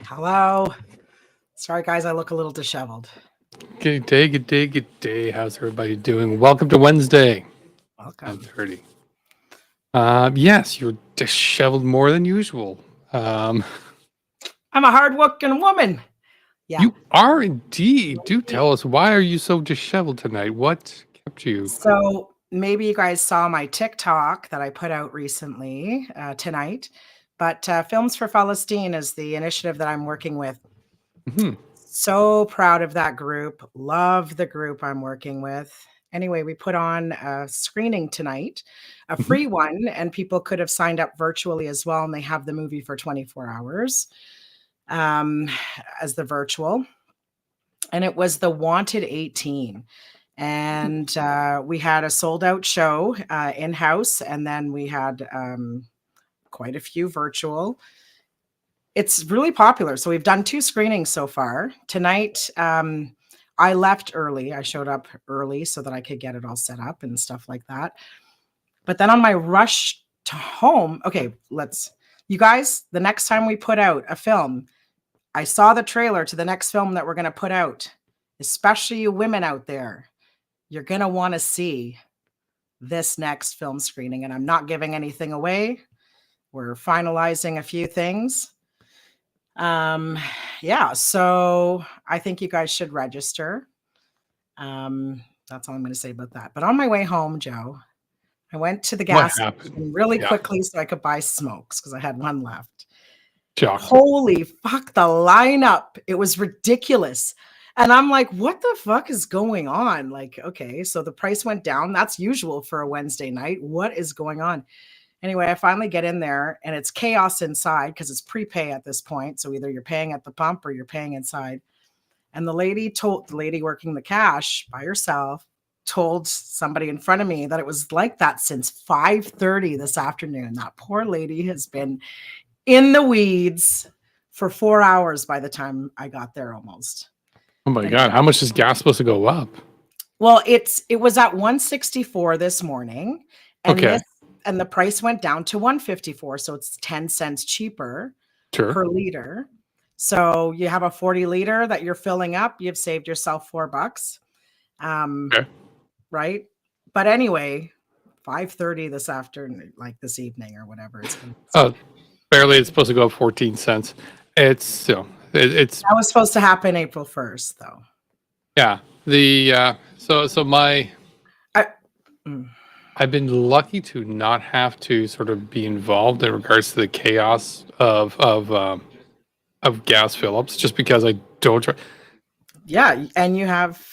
Hello. Sorry, guys, I look a little disheveled. Good day, good day, good day. How's everybody doing? Welcome to Wednesday, Welcome. 9:30. Yes, you're disheveled more than usual. I'm a hardworking woman. Yeah. You are indeed. Do tell us, why are you so disheveled tonight? What kept you? So maybe you guys saw my TikTok that I put out recently tonight, but Films for Palestine is the initiative that I'm working with. Mhm. So proud of that group. Love the group I'm working with. Anyway, we put on a screening tonight, a Mhm. free one, and people could have signed up virtually as well. And they have the movie for 24 hours as the virtual. And it was The Wanted 18. And we had a sold out show in-house, and then we had quite a few virtual. It's really popular. So we've done 2 screenings so far. Tonight, I left early. I showed up early so that I could get it all set up and stuff like that. But then on my rush to home, okay, you guys, the next time we put out a film, I saw the trailer to the next film that we're going to put out, especially you women out there. You're going to want to see this next film screening, and I'm not giving anything away. We're finalizing a few things. Yeah, so I think you guys should register. That's all I'm going to say about that. But on my way home, Joe, I went to the gas station really quickly so I could buy smokes because I had one left. Shocked. Holy fuck, the lineup. It was ridiculous. And I'm like, what the fuck is going on? Like, okay, so the price went down. That's usual for a Wednesday night. What is going on? Anyway, I finally get in there and it's chaos inside because it's prepay at this point. So either you're paying at the pump or you're paying inside. And the lady working the cash by herself told somebody in front of me that it was like that since 5:30 this afternoon. That poor lady has been in the weeds for 4 hours by the time I got there almost. Oh my God. How much is gas supposed to go up? Well, it was at 164 this morning. And and the price went down to 154. So it's 10 cents cheaper per liter. So you have a 40 liter that you're filling up. You've saved yourself $4. Right. But anyway, 5:30 this afternoon, like this evening or whatever. Barely. It's supposed to go up 14 cents. It's that was supposed to happen April 1st, though. Yeah. I've been lucky to not have to sort of be involved in regards to the chaos of gas fill-ups, just because I don't try. Yeah, and you have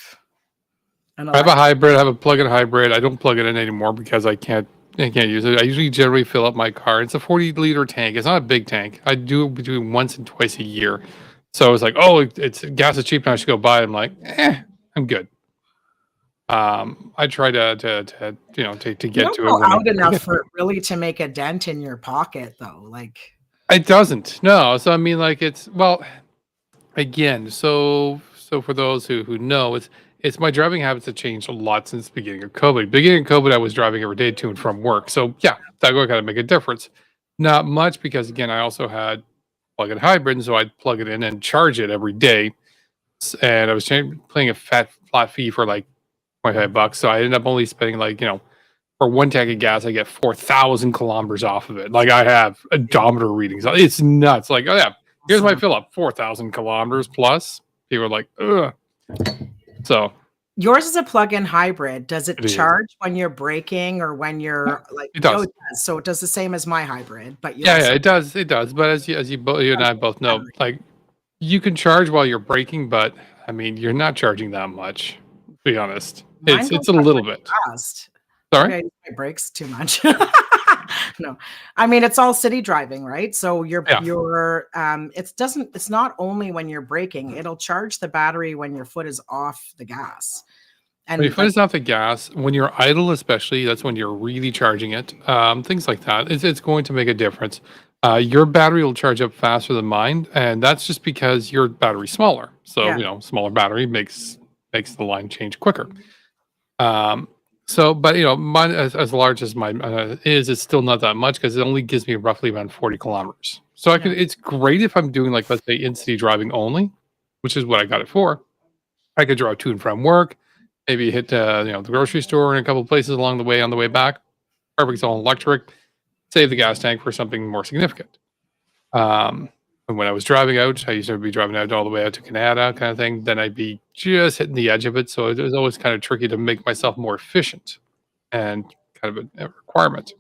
I have a hybrid. I have a plug-in hybrid. I don't plug it in anymore because I can't use it. I usually generally fill up my car. It's a 40-liter tank. It's not a big tank. I do it between once and twice a year. So it's like, oh, it's gas is cheap now, I should go buy it. I'm like, I'm good. I try to get to it. Go out enough for it really to make a dent in your pocket, though. Like it doesn't. No. So I mean, like again. So for those who know, it's my driving habits have changed a lot since the beginning of COVID. Beginning of COVID, I was driving every day to and from work. So yeah, that would kind of make a difference. Not much because again, I also had plug-in hybrid, so I'd plug it in and charge it every day. And I was paying a flat fee for like $25. So I ended up only spending for one tank of gas, I get 4,000 kilometers off of it. Like I have odometer readings. It's nuts. Like, oh yeah, here's my fill up, 4,000 kilometers plus. People are like, ugh. So yours is a plug-in hybrid. Does it charge when you're braking or when you're like? It does. It does. So it does the same as my hybrid, but yeah, it does. It does. But as you and I both know, like you can charge while you're braking, but I mean, you're not charging that much. To be honest, it's a little bit fast. Sorry, I use my brakes too much. No, I mean it's all city driving, right? So it's not only when you're braking; it'll charge the battery when your foot is off the gas. And when your foot is off the gas, when you're idle, especially, that's when you're really charging it. Things like that. It's going to make a difference. Your battery will charge up faster than mine, and that's just because your battery's smaller. So smaller battery makes the line change quicker. So, but mine as large as mine is, it's still not that much because it only gives me roughly around 40 kilometers. So I Yeah. could. It's great if I'm doing like let's say in city driving only, which is what I got it for. I could drive to and from work, maybe hit the grocery store and a couple places along the way on the way back. Perfect, it's all electric. Save the gas tank for something more significant. Um, and when I was driving out, I used to be driving out all the way out to Canada, kind of thing. Then I'd be just hitting the edge of it, so it was always kind of tricky to make myself more efficient and kind of a requirement.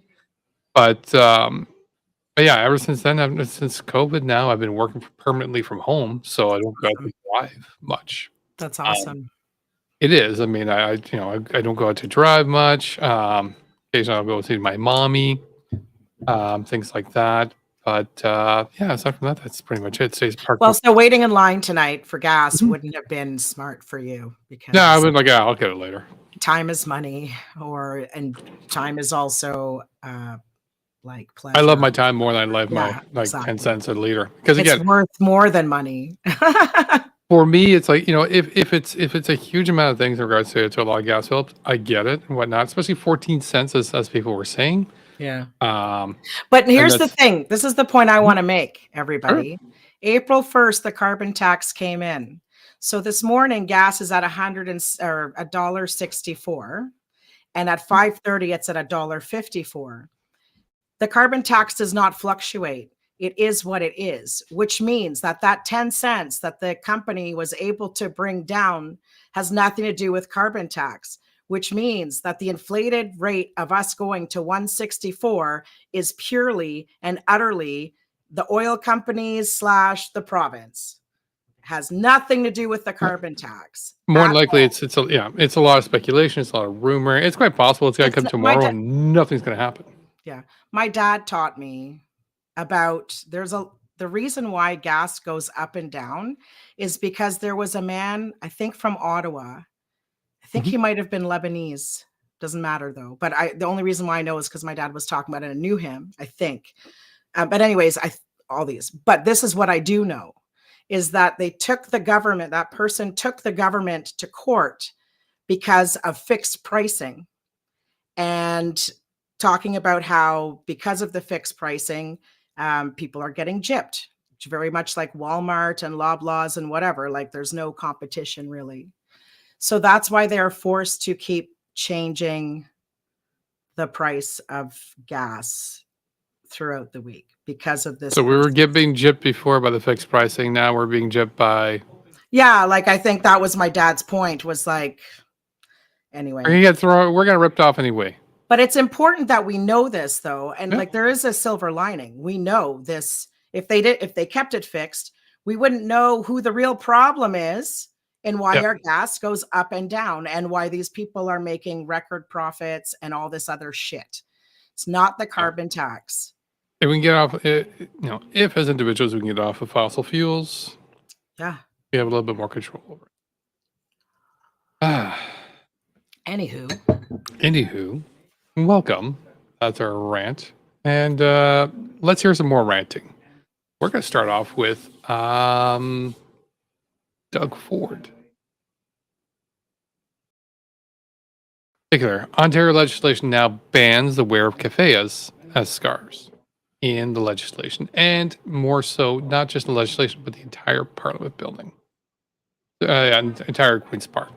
But but yeah, ever since then, since COVID, now I've been working permanently from home, so I don't go out to Awesome. drive much. That's Um, awesome. it is. I mean, I don't go out to drive much. Occasionally, I'll go see my mommy, things like that. But yeah, aside from that, that's pretty much it. Stays parked. Well, so waiting in line tonight for gas Mhm. wouldn't have been smart for you Yeah, I because would like, yeah, I'll get it later. time is money, and time is also like I love pleasure. my time more than I love my Yeah, like 10 exactly. cents a liter. Because It's again, worth more than money. for me, it's like, if it's a huge amount of things in regards to a lot of gas fills, I get it and whatnot, especially 14 cents as people were saying. Yeah. Um, But and here's the that's thing. This is the point I Mhm. want to make, Sure. everybody. April 1st, the carbon tax came in. So this morning, gas is at 100 or $1.64, and at 5:30, it's at $1.54. The carbon tax does not fluctuate. It is what it is, which means that that 10 cents that the company was able to bring down has nothing to do with carbon tax, which means that the inflated rate of us going to 164 is purely and utterly the oil companies slash the province. Has nothing to do with the Uh, carbon tax More than at likely, all. it's a lot of speculation. It's a lot of rumor. It's quite possible it's gonna It's come my tomorrow and nothing's gonna happen. Yeah. My dad taught me about the reason why gas goes up and down is because there was a man, I think from Ottawa. I think Mhm. he might have been Lebanese. Doesn't matter though. But the only reason why I know is because my dad was talking about it and knew him, I think. But anyways, all these. But this is what I do know is that that person took the government to court because of fixed pricing and talking about how because of the fixed pricing, people are getting gypped, very much like Walmart and Loblaws and whatever. Like there's no competition really. So that's why they're forced to keep changing the price of gas throughout the week because of this So we were person. being gypped before by the fixed pricing. Now we're being gypped by Yeah, like I think that was my dad's point was like we're anyway. gonna get thrown. We're gonna ripped off anyway. But it's important that we know this though, and Yeah. like there is a silver lining. We know this. If they kept it fixed, we wouldn't know who the real problem is and why Yeah. our gas goes up and down and why these people are making record profits and all this other shit. It's not the Yeah. carbon tax. If we can get off, if as individuals we can get off of fossil fuels, Yeah. we have a little bit more control over it. Ah, Anywho, anywho, welcome. That's our rant, and let's hear some more ranting. We're gonna start off with Doug Ford. In particular, Ontario legislation now bans the wear of keffiyehs as scarves in the legislation, and more so, not just the legislation, but the entire Parliament building, and entire Queen's Park.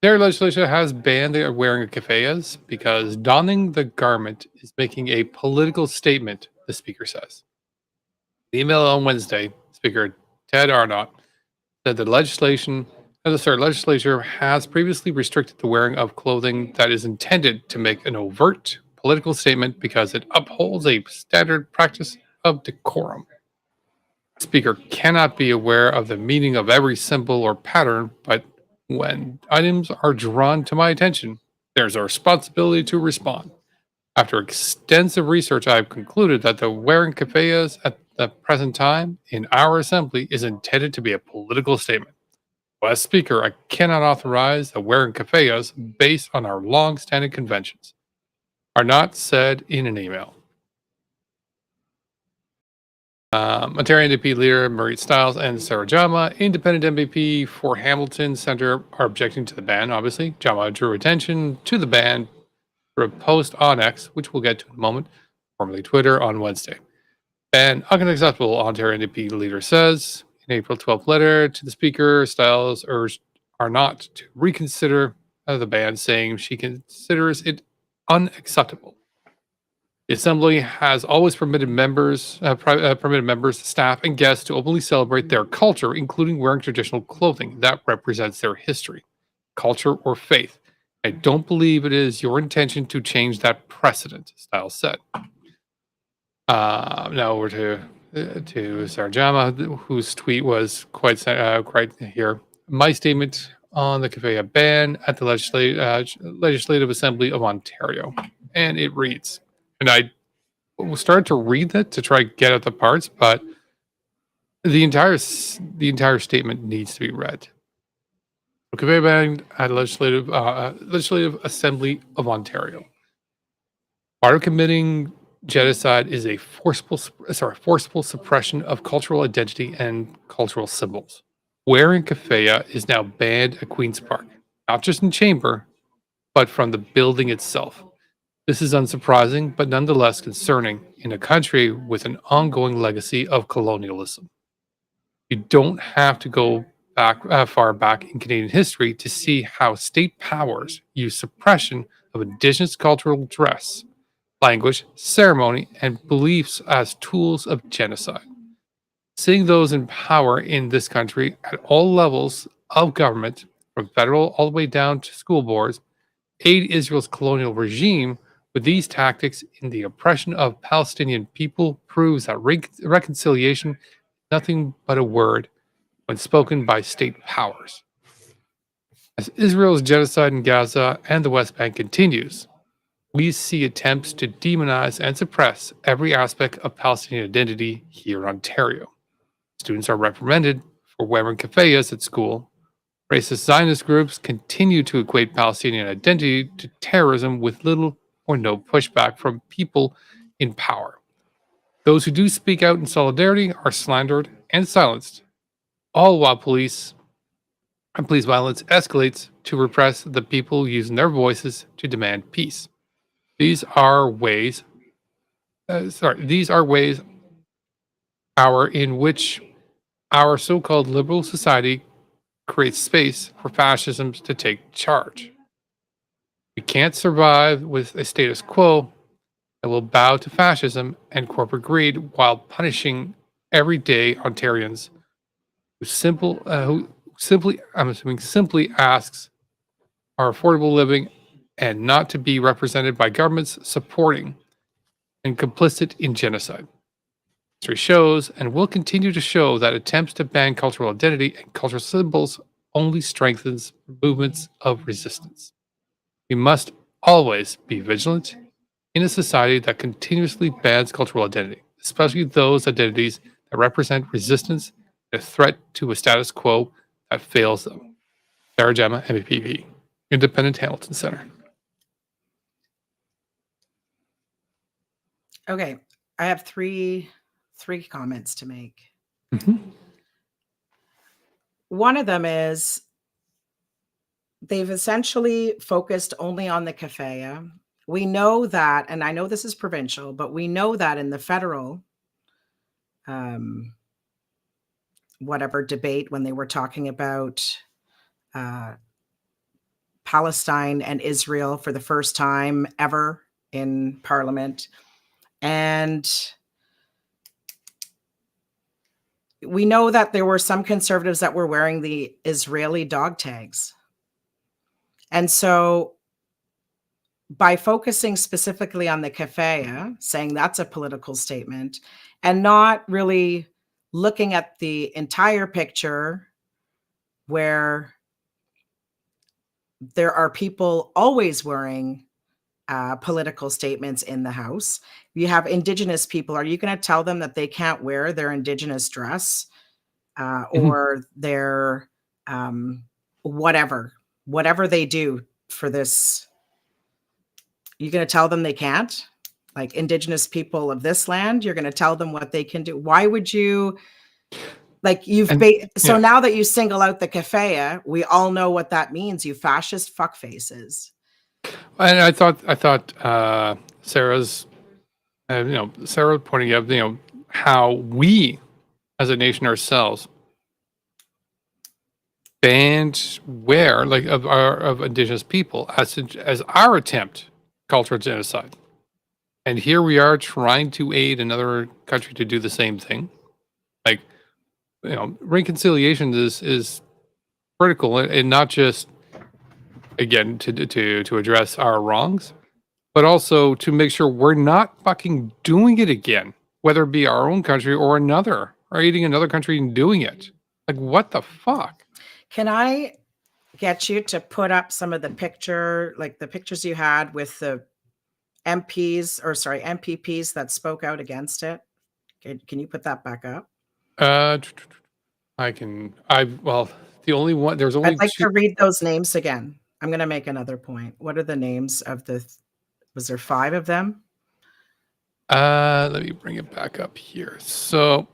Their legislation has banned the wearing of keffiyehs because donning the garment is making a political statement, the speaker says. The email on Wednesday, Speaker Ted Arnott said the legislature has previously restricted the wearing of clothing that is intended to make an overt political statement because it upholds a standard practice of decorum. The speaker cannot be aware of the meaning of every symbol or pattern, but when items are drawn to my attention, there's a responsibility to respond. After extensive research, I have concluded that the wearing keffiyehs at the present time in our assembly is intended to be a political statement. As Speaker, I cannot authorize the wearing keffiyehs based on our long-standing conventions. Arnott said in an email. Ontario NDP leader Marit Stiles and Sarah Jama, independent MVP for Hamilton Centre, are objecting to the ban, obviously. Jama drew attention to the ban through a post on X, which we'll get to in a moment, formerly Twitter, on Wednesday. Ban unacceptable, Ontario NDP leader says. In April 12th letter to the Speaker, Styles urged are not to reconsider the ban, saying she considers it unacceptable. The Assembly has always permitted members, staff, and guests to openly celebrate their culture, including wearing traditional clothing that represents their history, culture, or faith. I don't believe it is your intention to change that precedent, Styles said. Now over to Sarah Jama, whose tweet was quite here. My statement on the Keffiyah ban at the Legislative Assembly of Ontario, and it reads, and I started to read that to try to get at the parts, but the entire statement needs to be read. Keffiyah Ban at Legislative Assembly of Ontario. Part of committing genocide is a forcible suppression of cultural identity and cultural symbols. Wearing keffiyeh is now banned at Queen's Park, not just in chamber, but from the building itself. This is unsurprising, but nonetheless concerning in a country with an ongoing legacy of colonialism. You don't have to go far back in Canadian history to see how state powers use suppression of Indigenous cultural dress, language, ceremony, and beliefs as tools of genocide. Seeing those in power in this country at all levels of government, from federal all the way down to school boards, aid Israel's colonial regime with these tactics in the oppression of Palestinian people proves that reconciliation is nothing but a word when spoken by state powers. As Israel's genocide in Gaza and the West Bank continues, we see attempts to demonize and suppress every aspect of Palestinian identity here in Ontario. Students are reprimanded for wearing keffiyehs at school. Racist Zionist groups continue to equate Palestinian identity to terrorism with little or no pushback from people in power. Those who do speak out in solidarity are slandered and silenced, all while police violence escalates to repress the people using their voices to demand peace. These are ways in which our so-called liberal society creates space for fascism to take charge. We can't survive with a status quo that will bow to fascism and corporate greed while punishing everyday Ontarians who simply asks our affordable living and not to be represented by governments supporting and complicit in genocide. History shows and will continue to show that attempts to ban cultural identity and cultural symbols only strengthens movements of resistance. We must always be vigilant in a society that continuously bans cultural identity, especially those identities that represent resistance and a threat to a status quo that fails them. Sarah Gemma, MPP, Independent Hamilton Center. Okay, I have three comments to make. Mm-hmm. One of them is they've essentially focused only on the keffiyeh. We know that, and I know this is provincial, but we know that in the federal whatever debate when they were talking about Palestine and Israel for the first time ever in Parliament. And we know that there were some conservatives that were wearing the Israeli dog tags. And so by focusing specifically on the keffiyeh, saying that's a political statement, and not really looking at the entire picture where there are people always wearing political statements in the House. You have Indigenous people. Are you going to tell them that they can't wear their Indigenous dress or their whatever they do for this? You're going to tell them they can't? Like Indigenous people of this land, you're going to tell them what they can do. Why would you? Like now that you single out the keffiyeh, we all know what that means. You fascist fuckfaces. And I thought Sarah's, Sarah pointing out, how we as a nation ourselves banned where like of indigenous people as our attempt cultural genocide. And here we are trying to aid another country to do the same thing. Like, reconciliation is critical, and not just again to address our wrongs, but also to make sure we're not fucking doing it again, whether it be our own country or another, or aiding another country in doing it. Like, what the fuck? Can I get you to put up some of the pictures you had with the MPPs that spoke out against it? Can you put that back up? Uh, well, the only one, there's only I'd like two. to read those names again. I'm going to make another point. What are the names of was there 5 of them? Let me bring it back up here. So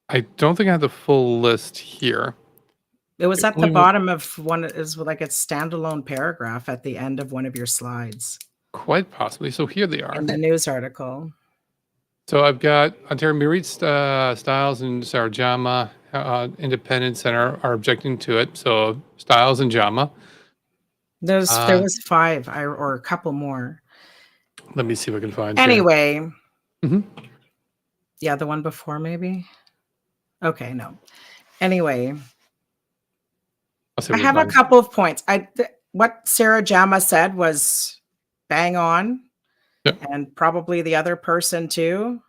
I don't think I have the full list here. It was at the bottom of one, is like a standalone paragraph at the end of one of your slides. Quite possibly. So here they are. In the news article. So I've got Ontario Mirit Styles and Sarah Jama, independent center, are objecting to it. So Styles and Jama. There was 5 or a couple more. Let me see if I can find. Anyway. Mm-hmm. Yeah, the one before maybe. Okay, no. Anyway. I have a couple of points. What Sarah Jama said was bang on. Yep. And probably the other person too.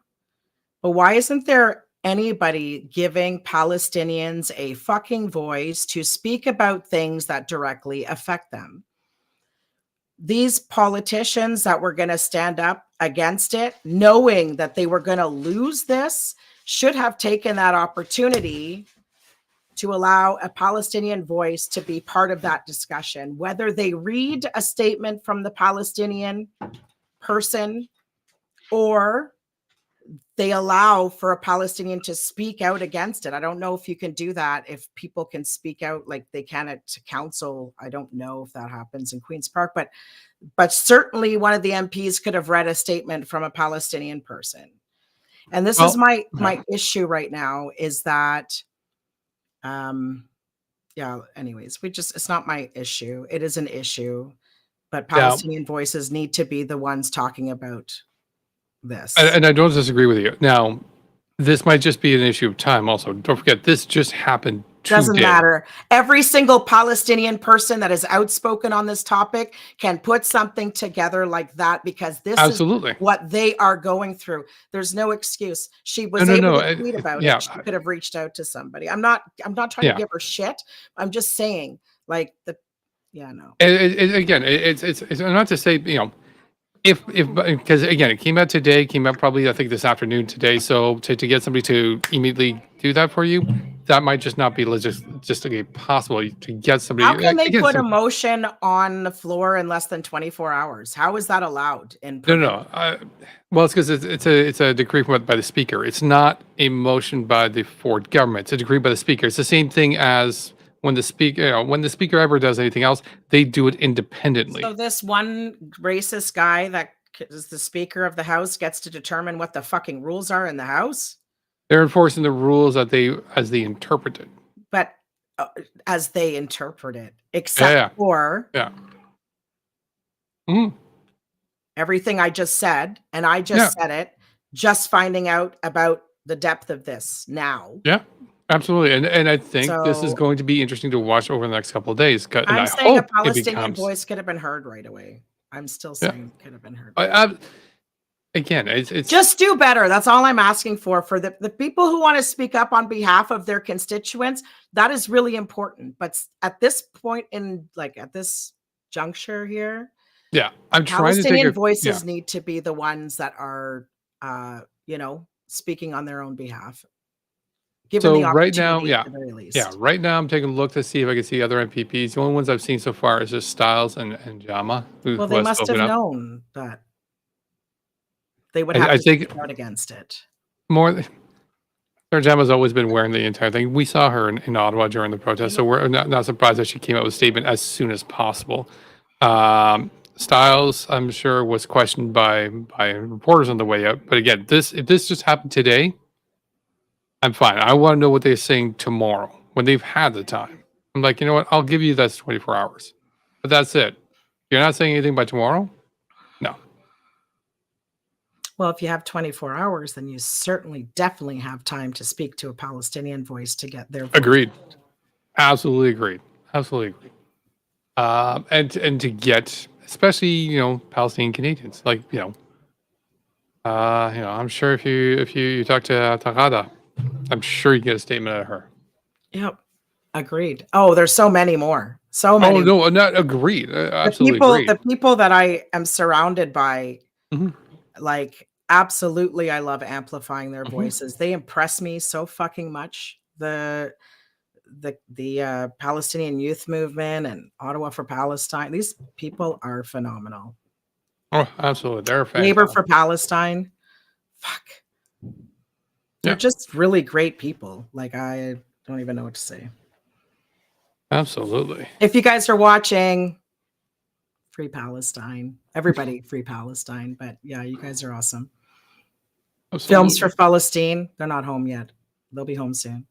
But why isn't there anybody giving Palestinians a fucking voice to speak about things that directly affect them? These politicians that were going to stand up against it, knowing that they were going to lose this, should have taken that opportunity to allow a Palestinian voice to be part of that discussion, whether they read a statement from the Palestinian person or they allow for a Palestinian to speak out against it. I don't know if you can do that, if people can speak out like they can at council. I don't know if that happens in Queen's Park, but certainly one of the MPs could have read a statement from a Palestinian person. And this is my issue right now is that, anyways, it's not my issue. It is an issue, but Palestinian voices need to be the ones talking about this. And I don't disagree with you. Now, this might just be an issue of time also. Don't forget, this just happened today. Doesn't matter. Every single Palestinian person that is outspoken on this topic can put something together like that because this is what they are going through. There's no excuse. She was able to tweet about it. She could have reached out to somebody. I'm not trying to give her shit. I'm just saying, like, no. Again, it's not to say, if because again, it came out today, came out probably I think this afternoon today. So to get somebody to immediately do that for you, that might just not be logistically possible to get somebody. How can they put a motion on the floor in less than 24 hours? How is that allowed? No. Well, it's because it's a decree by the speaker. It's not a motion by the Ford government. It's a decree by the speaker. It's the same thing as when the speaker ever does anything else, they do it independently. So this one racist guy that is the Speaker of the House gets to determine what the fucking rules are in the House? They're enforcing the rules as they interpret it. But as they interpret it, except for everything I just said, and I just said it, just finding out about the depth of this now. Yeah. Absolutely, and I think this is going to be interesting to watch over the next couple of days. And I'm saying a Palestinian voice could have been heard right away. I'm still saying could have been heard. Again, it's just do better. That's all I'm asking for the people who want to speak up on behalf of their constituents. That is really important. But at this point at this juncture here, I'm trying to Palestinian voices need to be the ones that are, speaking on their own behalf. So right now, right now I'm taking a look to see if I can see other MPPs. The only ones I've seen so far is just Styles and Jama. Well, they must have known that they would have to speak out against it. Sarah Jama's always been wearing the entire thing. We saw her in Ottawa during the protest, so we're not surprised that she came out with a statement as soon as possible. Styles, I'm sure, was questioned by reporters on the way up. But again, if this just happened today, I'm fine. I want to know what they're saying tomorrow when they've had the time. I'm like, you know what? I'll give you that's 24 hours, but that's it. You're not saying anything by tomorrow? No. Well, if you have 24 hours, then you certainly, definitely have time to speak to a Palestinian voice to get their voice. Agreed. Absolutely agreed. Absolutely agreed. And to get, especially Palestinian Canadians, like I'm sure if you talk to Tagada, I'm sure you get a statement out of her. Yep. Agreed. Oh, there's so many more. So many. Oh no, not agreed. Absolutely agreed. The people that I am surrounded by, Mhm. like, absolutely, I love amplifying their Mhm. voices. They impress me so fucking much. The Palestinian youth movement and Ottawa for Palestine. These people are phenomenal. Oh, absolutely. They're Labor fantastic. for Palestine. Fuck. They're Yeah. just really great people. Like, I don't even know what to say. Absolutely. If you guys are watching, free Palestine. Everybody free Palestine. But yeah, you guys are awesome. Absolutely. Films for Palestine. They're not home yet. They'll be home soon.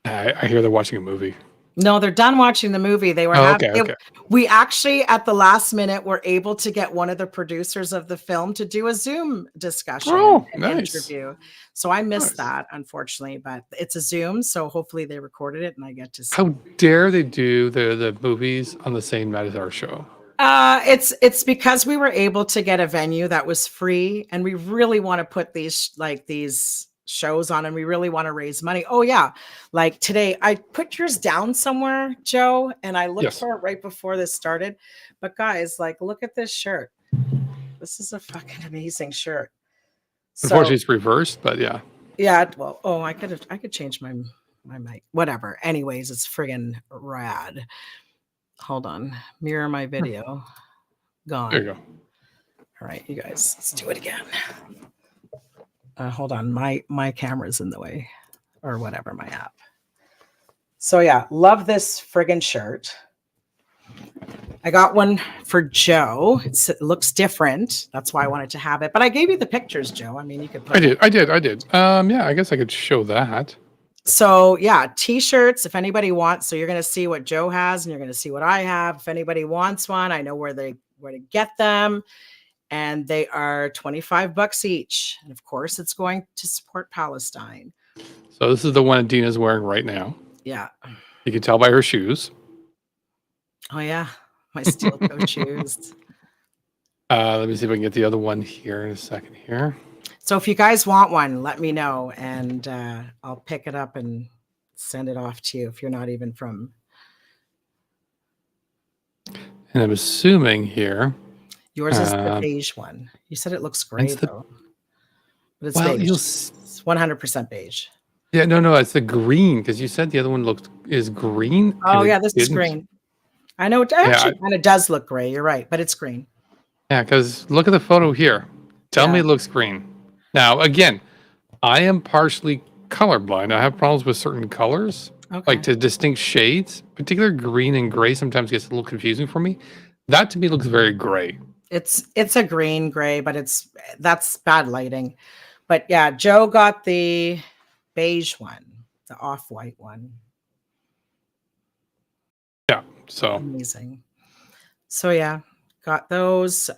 I hear they're watching a movie. No, they're done watching the movie. They were okay. We actually, at the last minute, were able to get one of the producers of the film to do a Zoom discussion and nice. interview. So I missed Nice. that, unfortunately, but it's a Zoom. So hopefully they recorded it and I get to see. How dare they do the movies on the same night as our show? It's because we were able to get a venue that was free, and we really want to put these shows on, and we really want to raise money. Oh yeah, like today I put yours down somewhere, Joe, and I looked for it right before this started. But guys, like, look at this shirt. This is a fucking amazing shirt. Unfortunately, it's reversed, but yeah. Yeah, well, I could change my mic. Whatever. Anyways, it's friggin' rad. Hold on. Mirror my video. Gone. There you go. All right, you guys, let's do it again. Hold on. My camera's in the way, or whatever, my app. So yeah, love this friggin' shirt. I got one for Joe. It looks different. That's why I wanted to have it. But I gave you the pictures, Joe. I mean, you could put I did. Yeah, I guess I could show that. So yeah, t-shirts, if anybody wants. So you're going to see what Joe has and you're going to see what I have. If anybody wants one, I know where to get them. And they are $25 each. And of course, it's going to support Palestine. So this is the one Deana's wearing right now. Yeah. You can tell by her shoes. Oh yeah, my steel toe shoes. Let me see if I can get the other one here in a second here. So if you guys want one, let me know, and I'll pick it up and send it off to you if you're not even from. And I'm assuming here. Yours is the beige one. You said it looks gray though. But it's beige. It's 100% beige. Yeah, no, it's the green, because you said the other one is green. Oh yeah, this is green. I know it actually kind of does look gray. You're right, but it's green. Yeah, because look at the photo here. Tell me it looks green. Now, again, I am partially colorblind. I have problems with certain colors, like to distinct shades. Particular green and gray sometimes gets a little confusing for me. That to me looks very gray. It's a green gray, but that's bad lighting. But yeah, Joe got the beige one, the off-white one. Yeah, so amazing. So yeah, got those.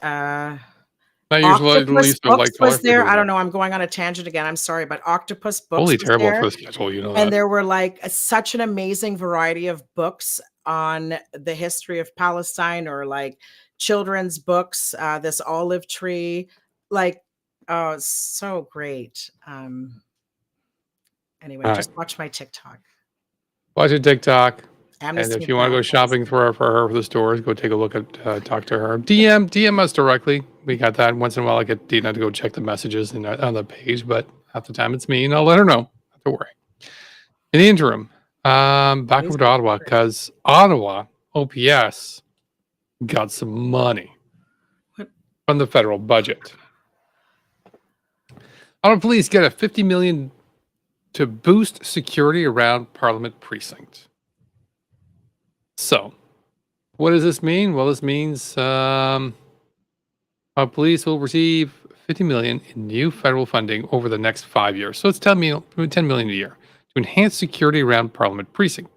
Octopus Books was there. I don't know. I'm going on a tangent again. I'm sorry, but Octopus Books Holy was terrible there. for the schedule, you know And that. there were like such an amazing variety of books on the history of Palestine, or like children's books. This olive tree, like, oh, it's so great. Anyway, just watch my TikTok. Watch your TikTok. Amnesty and if you want to go shopping for her for the stores, go take a look at talk to her. DM us directly. We got that. Once in a while I get Deana to go check the messages on the page, but half the time it's me, and I'll let her know. Not to worry. In the interim, back over to Ottawa, because Ottawa OPS got some money from the federal budget. Ottawa Police get a $50 million to boost security around Parliament precinct. So, what does this mean? Well, this means Police will receive 50 million in new federal funding over the next 5 years. So it's 10 million a year to enhance security around Parliament precinct.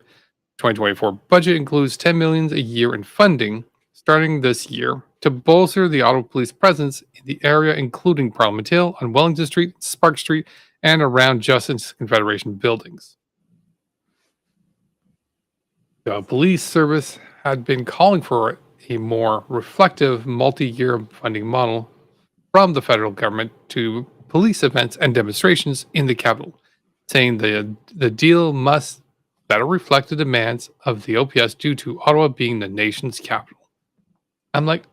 2024 budget includes 10 million a year in funding starting this year to bolster the Ottawa Police presence in the area, including Parliament Hill, on Wellington Street, Spark Street, and around Justice Confederation buildings. The police service had been calling for a more reflective multi-year funding model from the federal government to police events and demonstrations in the capital, saying the deal must better reflect the demands of the OPS due to Ottawa being the nation's capital. I'm like,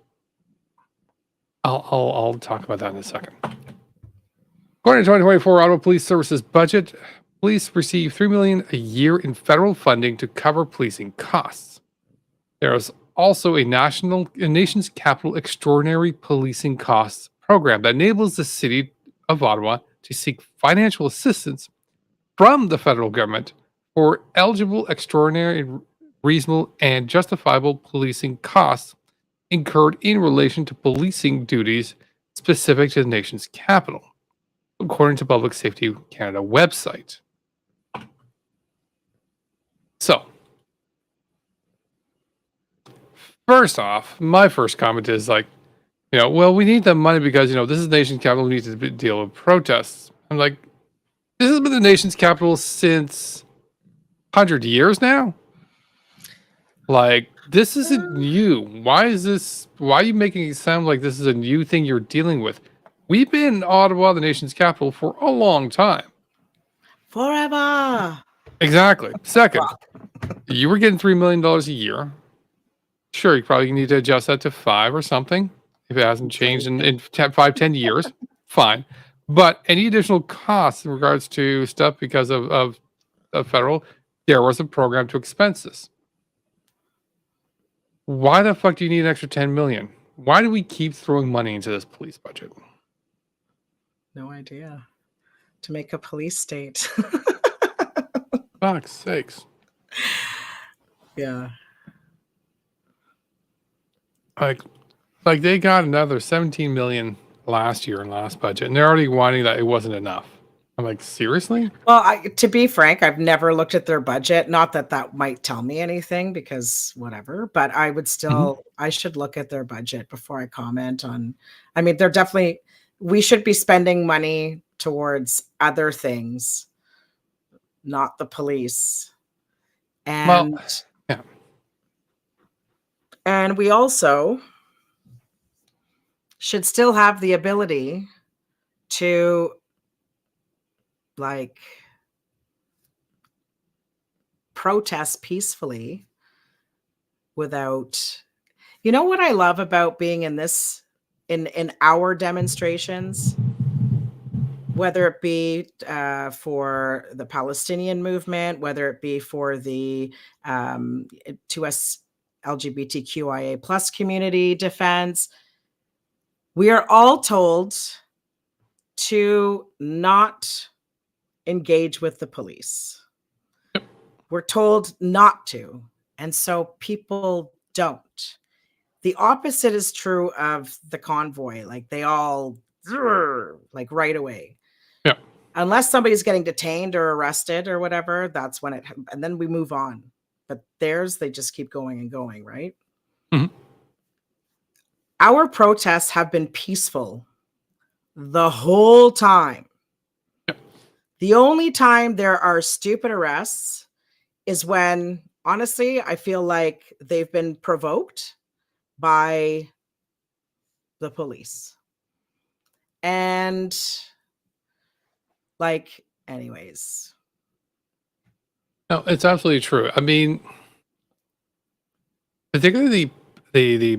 I'll talk about that in a second. According to 2024 Ottawa Police Services budget, police receive $3 million a year in federal funding to cover policing costs. There is also a nation's capital extraordinary policing costs program that enables the city of Ottawa to seek financial assistance from the federal government for eligible, extraordinary, reasonable, and justifiable policing costs incurred in relation to policing duties specific to the nation's capital, according to Public Safety Canada website. So, first off, my first comment is like, well, we need the money because, this is the nation's capital. We need to deal with protests. I'm like, this has been the nation's capital since 100 years now. Like, this isn't new. Why are you making it sound like this is a new thing you're dealing with? We've been in Ottawa, the nation's capital, for a long time. Forever. Exactly. Second, you were getting $3 million a year. Sure, you probably need to adjust that to 5 or something. If it hasn't changed in 10 years, fine. But any additional costs in regards to stuff because of federal, there was a program to expense this. Why the fuck do you need an extra 10 million? Why do we keep throwing money into this police budget? No idea. To make a police state. Fuck's sakes. Yeah. Like they got another 17 million last year in last budget, and they're already whining that it wasn't enough. I'm like, seriously? Well, to be frank, I've never looked at their budget. Not that that might tell me anything, because whatever, but I would still, I should look at their budget before I comment on. I mean, they're definitely, we should be spending money towards other things, not the police. And, Well, yeah. And we also should still have the ability to like protest peacefully without, what I love about being in this, in our demonstrations, whether it be for the Palestinian movement, whether it be for the 2S LGBTQIA plus community defense, we are all told to not engage with the police. We're told not to. And so people don't. The opposite is true of the convoy. Like they all, like right away. Yeah. Unless somebody's getting detained or arrested or whatever, that's when and then we move on. But theirs, they just keep going and going, right? Mm-hmm. Our protests have been peaceful the whole time. The only time there are stupid arrests is when, honestly, I feel like they've been provoked by the police. And like, anyways. No, it's absolutely true. I mean, particularly the the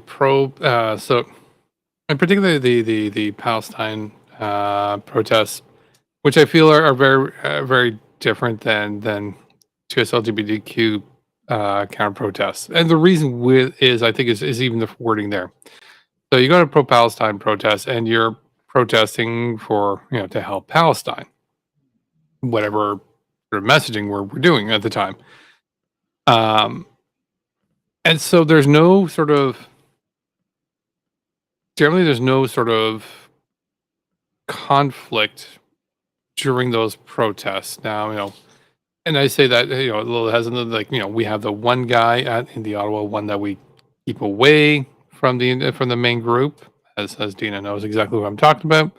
Palestine protests, which I feel are very very different than 2S LGBTQ counter protests, and the reason is I think is even the wording there. So you go to pro-Palestine protests, and you're protesting for to help Palestine, whatever sort of messaging we're doing at the time. And so there's no sort of generally there's no sort of conflict during those protests. Now, and I say that, a little hesitant, like, we have the one guy in the Ottawa one that we keep away from the main group, as Deana knows exactly what I'm talking about.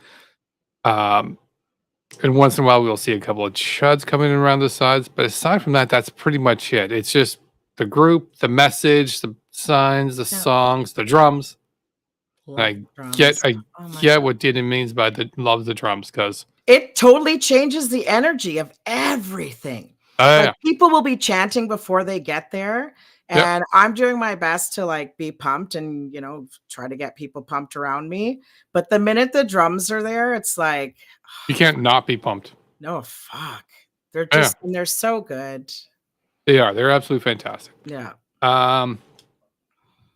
And once in a while, we'll see a couple of chuds coming in around the sides. But aside from that, that's pretty much it. It's just the group, the message, the signs, the songs, the drums. I get what Deana means by love the drums, because it totally changes the energy of everything. Like, people will be chanting before they get there. And I'm doing my best to like be pumped and, try to get people pumped around me. But the minute the drums are there, it's like, you can't not be pumped. No, fuck. They're just, and they're so good. They are. They're absolutely fantastic. Yeah.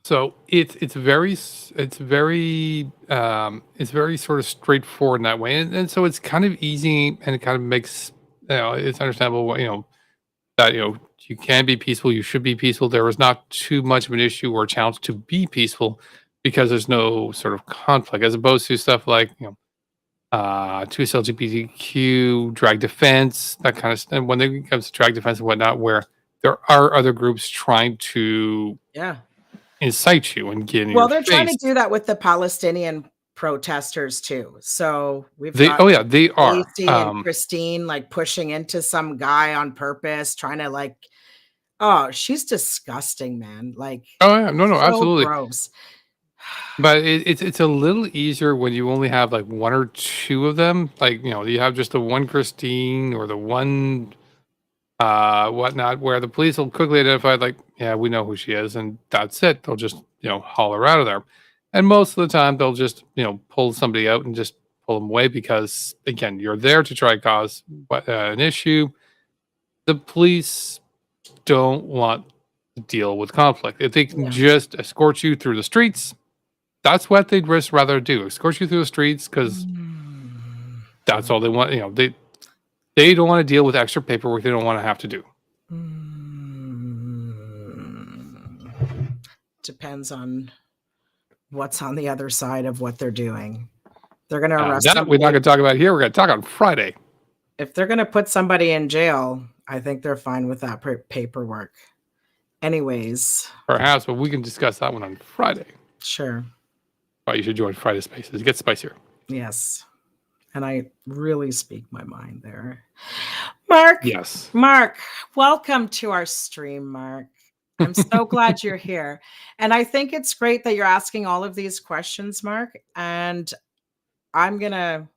So it's very sort of straightforward in that way. And so it's kind of easy, and it kind of makes, it's understandable, that, you can be peaceful. You should be peaceful. There is not too much of an issue or challenge to be peaceful because there's no sort of conflict, as opposed to stuff like, choose LGBTQ, drag defense, that kind of stuff. And when it comes to drag defense and whatnot, where there are other groups trying to incite you and get in your they're face. trying to do that with the Palestinian protesters too. So they are Stacey and Christine like pushing into some guy on purpose, trying to like, she's disgusting, man. Like, no, so absolutely gross. But it's a little easier when you only have like one or two of them. Like, you have just the one Christine or the one whatnot, where the police will quickly identify, like, yeah, we know who she is, and that's it. They'll just, haul her out of there. And most of the time they'll just, pull somebody out and just pull them away, because again, you're there to try to cause an issue. The police don't want to deal with conflict. If they can just escort you through the streets, that's what they'd rather do. Escort you through the streets, because that's all they want. They don't want to deal with extra paperwork they don't want to have to do. Depends on what's on the other side of what they're doing. They're going to arrest that we're not going to talk about here. We're going to talk on Friday. If they're going to put somebody in jail, I think they're fine with that paperwork. Anyways. Perhaps, but we can discuss that one on Friday. Sure. Oh, you should join Friday Spaces. It gets spicier. Yes. And I really speak my mind there. Mark. Yes. Mark, welcome to our stream, Mark. I'm so glad you're here. And I think it's great that you're asking all of these questions, Mark. And I'm going to,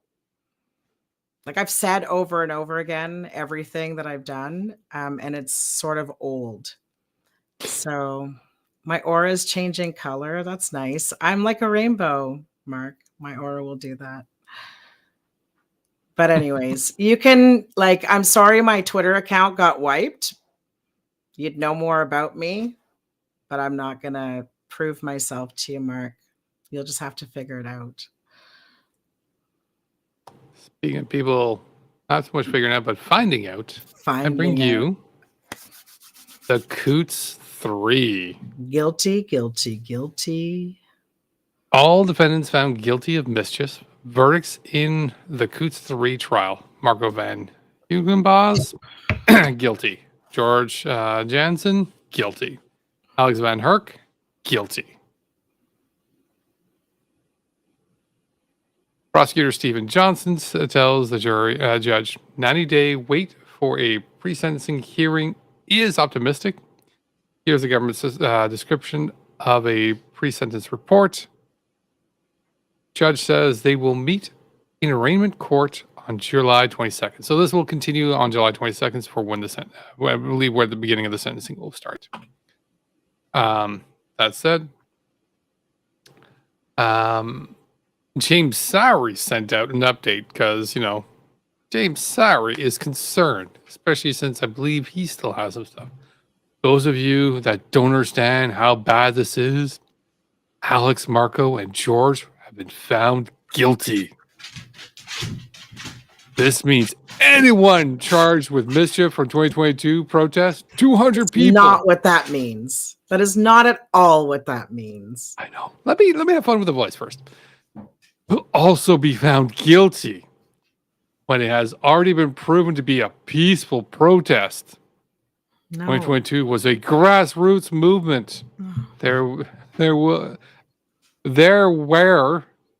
like I've said over and over again, everything that I've done, and it's sort of old. So my aura is changing color. That's nice. I'm like a rainbow, Mark. My aura will do that. But anyways, you can, like, I'm sorry my Twitter account got wiped. You'd know more about me, but I'm not going to prove myself to you, Mark. You'll just have to figure it out. Speaking of people, not so much figuring out, but finding out. I bring you the Coutts 3. Guilty, guilty, guilty. All defendants found guilty of mischief. Verdicts in the Coutts 3 trial. Marco van Hugenbos, guilty. George Jansen, guilty. Alex Van Herk, guilty. Prosecutor Stephen Johnson tells the jury, judge, 90-day wait for a pre-sentencing hearing is optimistic. Here's the government's description of a pre-sentence report. Judge says they will meet in arraignment court on July 22nd. So this will continue on July 22nd for when I believe where the beginning of the sentencing will start. That said, James Sowery sent out an update because, James Sowery is concerned, especially since I believe he still has some stuff. Those of you that don't understand how bad this is, Alex, Marco, and George have been found guilty. This means anyone charged with mischief from 2022 protests, 200 people. Not what that means. That is not at all what that means. I know. Let me have fun with the voice first. Will also be found guilty when it has already been proven to be a peaceful protest. No. 2022 was a grassroots movement. There were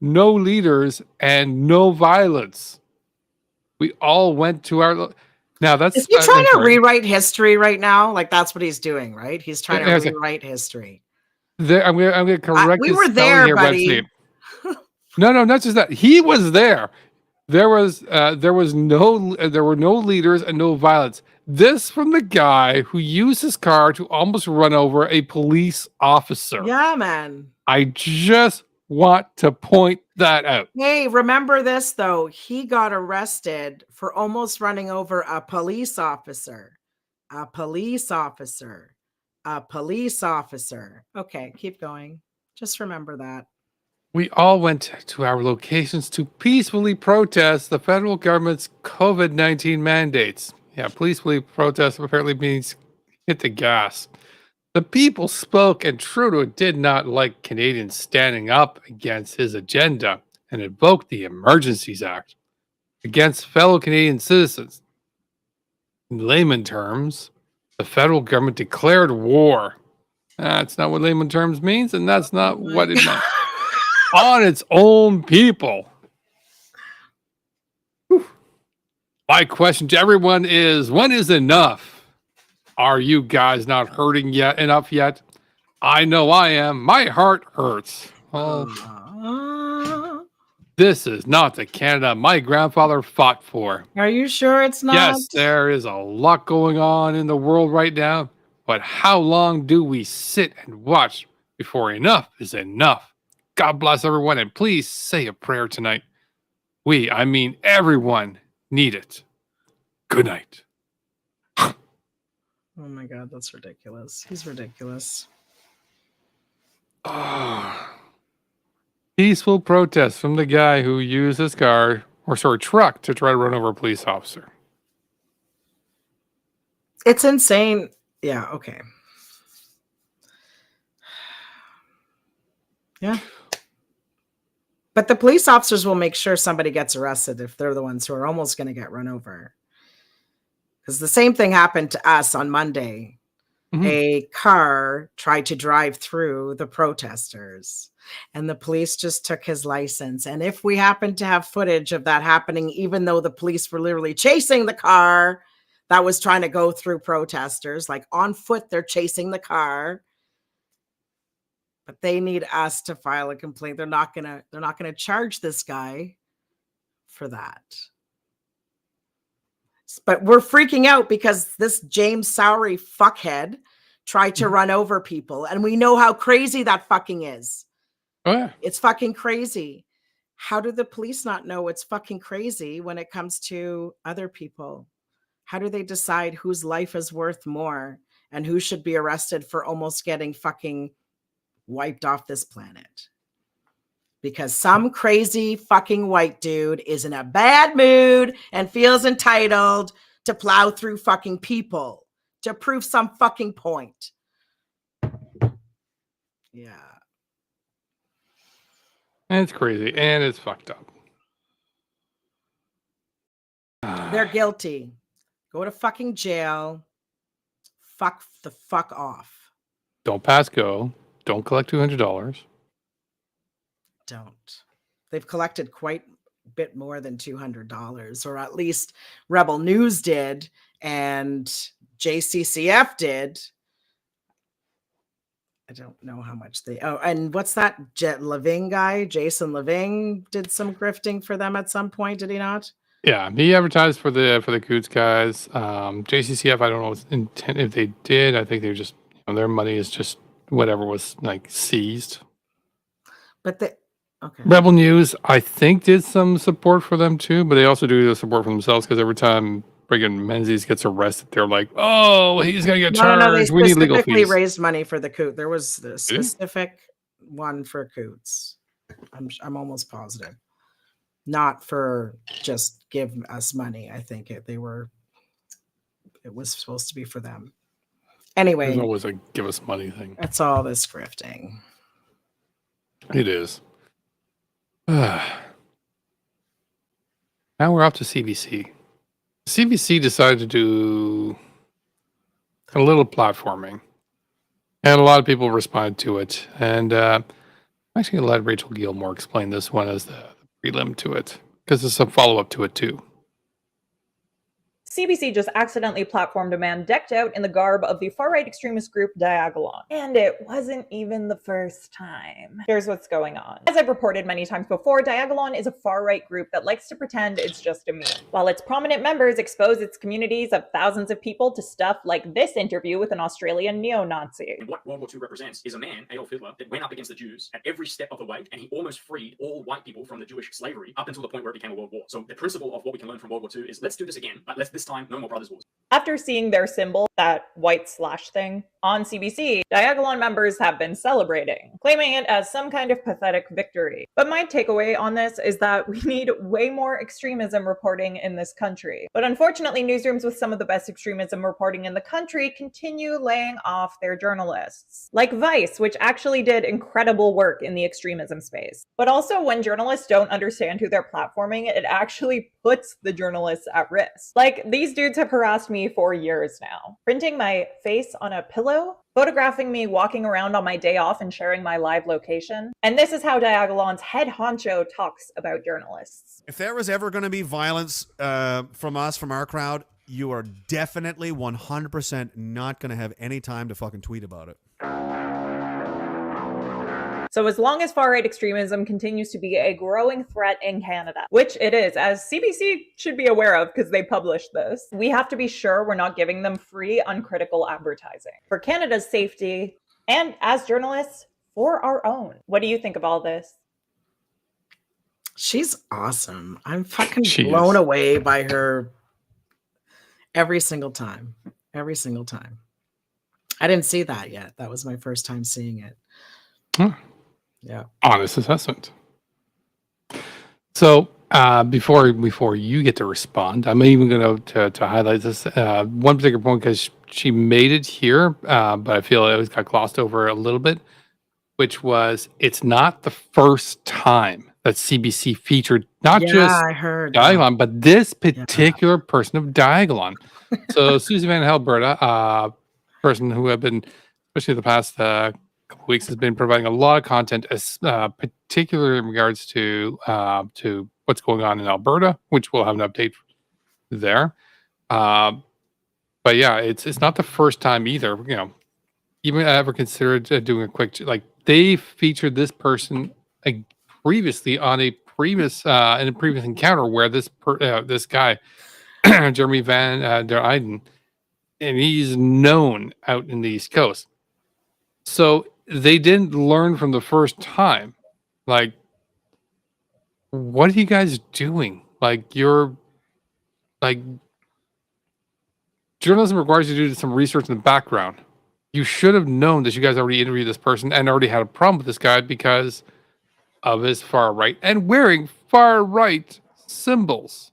no leaders and no violence. We all went to our. Now that's. Is he trying to rewrite history right now? Like that's what he's doing, right? He's trying to rewrite history. I'm gonna correct. We were there, here, buddy. No, not just that. He was there. There were no leaders and no violence. This from the guy who used his car to almost run over a police officer. Yeah, man. I just want to point that out. Hey, remember this though. He got arrested for almost running over a police officer. A police officer. A police officer. Okay, keep going. Just remember that. We all went to our locations to peacefully protest the federal government's COVID-19 mandates. Yeah, peacefully protest apparently means hit the gas. The people spoke, and Trudeau did not like Canadians standing up against his agenda and invoked the Emergencies Act against fellow Canadian citizens. In layman terms, the federal government declared war. That's not what layman terms means, and that's not what it meant. On its own people. Whew. My question to everyone is, when is enough? Are you guys not hurting enough yet? I know I am. My heart hurts. This is not the Canada my grandfather fought for. Are you sure it's not? Yes, there is a lot going on in the world right now, but how long do we sit and watch before enough is enough? God bless everyone, and please say a prayer tonight. I mean everyone, need it. Good night. Oh my God, that's ridiculous. He's ridiculous. Peaceful protest from the guy who used his truck to try to run over a police officer. It's insane. Yeah, okay. Yeah. But the police officers will make sure somebody gets arrested if they're the ones who are almost going to get run over. Because the same thing happened to us on Monday. Mm-hmm. A car tried to drive through the protesters and the police just took his license. And if we happen to have footage of that happening, even though the police were literally chasing the car that was trying to go through protesters, like on foot, they're chasing the car. But they need us to file a complaint. They're not gonna charge this guy for that. But we're freaking out because this James Sowery fuckhead tried to run over people. And we know how crazy that fucking is. Oh, yeah. It's fucking crazy. How do the police not know it's fucking crazy when it comes to other people? How do they decide whose life is worth more and who should be arrested for almost getting fucking wiped off this planet? Because some crazy fucking white dude is in a bad mood and feels entitled to plow through fucking people to prove some fucking point. Yeah. And it's crazy and it's fucked up. They're guilty. Go to fucking jail. Fuck the fuck off. Don't pass go. Don't collect $200. Don't. They've collected quite a bit more than $200, or at least Rebel News did and JCCF did. I don't know how much they. Oh, and what's that Leving guy? Jason Leving did some grifting for them at some point, did he not? Yeah, he advertised for the Coutts guys. JCCF, I don't know if they did. I think they just their money is just whatever was like seized. But okay. Rebel News, I think, did some support for them too, but they also do the support for themselves because every time friggin' Menzies gets arrested, they're like, "Oh, he's gonna get charged. No, they we need legal fees." Raised money for the Coutts. There was a specific one for Coutts. I'm almost positive. not for just give us money. I think it was supposed to be for them. There's Anyway, always a give us money thing. that's all this grifting. It is. Now we're off to CBC. CBC decided to do a little platforming, and a lot of people responded to it. And I'm actually going to let Rachel Gilmore explain this one as the prelim to it, because there's some follow up to it too. CBC just accidentally platformed a man decked out in the garb of the far-right extremist group Diagolon. And it wasn't even the first time. Here's what's going on. As I've reported many times before, Diagolon is a far-right group that likes to pretend it's just a meme. While its prominent members expose its communities of thousands of people to stuff like this interview with an Australian neo-Nazi. And what World War II represents is a man, Adolf Hitler, that went up against the Jews at every step of the way, and he almost freed all white people from the Jewish slavery up until the point where it became a world war. So the principle of what we can learn from World War II is let's do this again, but this time, no more brothers' wars. After seeing their symbol, that white slash thing, on CBC, Diagolon members have been celebrating, claiming it as some kind of pathetic victory. But my takeaway on this is that we need way more extremism reporting in this country. But unfortunately, newsrooms with some of the best extremism reporting in the country continue laying off their journalists. Like Vice, which actually did incredible work in the extremism space. But also, when journalists don't understand who they're platforming, it actually puts the journalists at risk. Like, these dudes have harassed me for years now, printing my face on a pillow, photographing me walking around on my day off and sharing my live location. And this is how Diagolon's head honcho talks about journalists. If there was ever going to be violence from our crowd, you are definitely 100% not going to have any time to fucking tweet about it. So as long as far-right extremism continues to be a growing threat in Canada, which it is, as CBC should be aware of because they published this, we have to be sure we're not giving them free, uncritical advertising. For Canada's safety, and as journalists, for our own. What do you think of all this? She's awesome. I'm fucking blown away by her every single time. Every single time. I didn't see that yet. That was my first time seeing it. Yeah. Honest assessment. So before you get to respond, I'm even going to highlight this one particular point because she made it here, but I feel it got glossed over a little bit, which was it's not the first time that CBC featured not just I heard Diagolon, but this particular person of Diagolon. So Susie Van Alberta, person who have been, especially the past couple weeks, has been providing a lot of content, particularly in regards to what's going on in Alberta, which we'll have an update there. But yeah, it's not the first time either. You know, even ever considered doing a quick they featured this person previously on a previous in a previous encounter where this guy Jeremy Van der Eyden, and he's known out in the East Coast. So they didn't learn from the first time. Like, what are you guys doing? Journalism requires you to do some research in the background. You should have known that you guys already interviewed this person and already had a problem with this guy because of his far right and wearing far right symbols.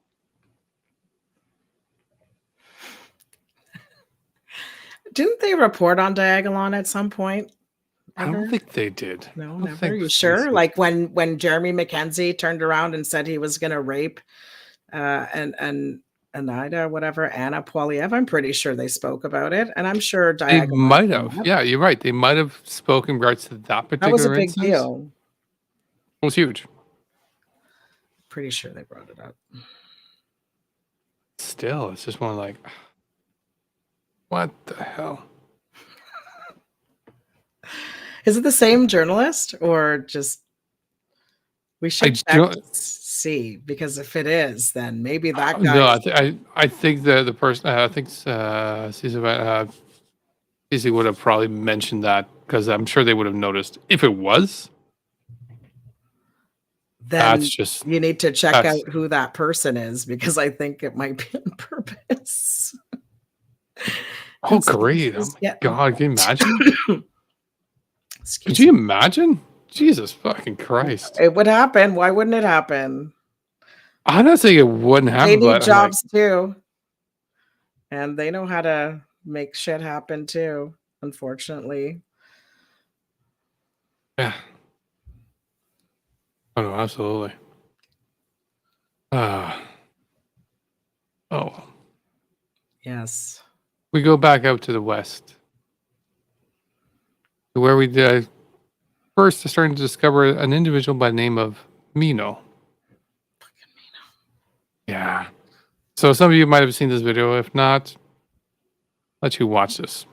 Didn't they report on Diagolon at some point? I don't think they did. No, never. Are you sure? Like when Jeremy McKenzie turned around and said he was going to rape and Anna Poiliev, I'm pretty sure they spoke about it, and I'm sure Diagolon. They might have. Yeah, you're right. They might have spoken in regards to that particular. That was a big instance. deal. It was huge. Pretty sure they brought it up. Still, it's just one like, what the hell? Is it the same journalist or just we should see, because if it is, then maybe that guy. No, I think the person I think Cece would have probably mentioned that because I'm sure they would have noticed if it was. Then that's just you need to check out who that person is because I think it might be on purpose. Oh, great! Oh my God, can you imagine? Could you imagine? Jesus fucking Christ! It would happen. Why wouldn't it happen? I'm not saying it wouldn't happen, They need but jobs too. And they know how to make shit happen too, unfortunately. yeah. Oh no, absolutely. Oh well. Yes. We go back out to the west, to where we first starting to discover an individual by the name of Mino. Yeah. So some of you might have seen this video. If not, let you watch this.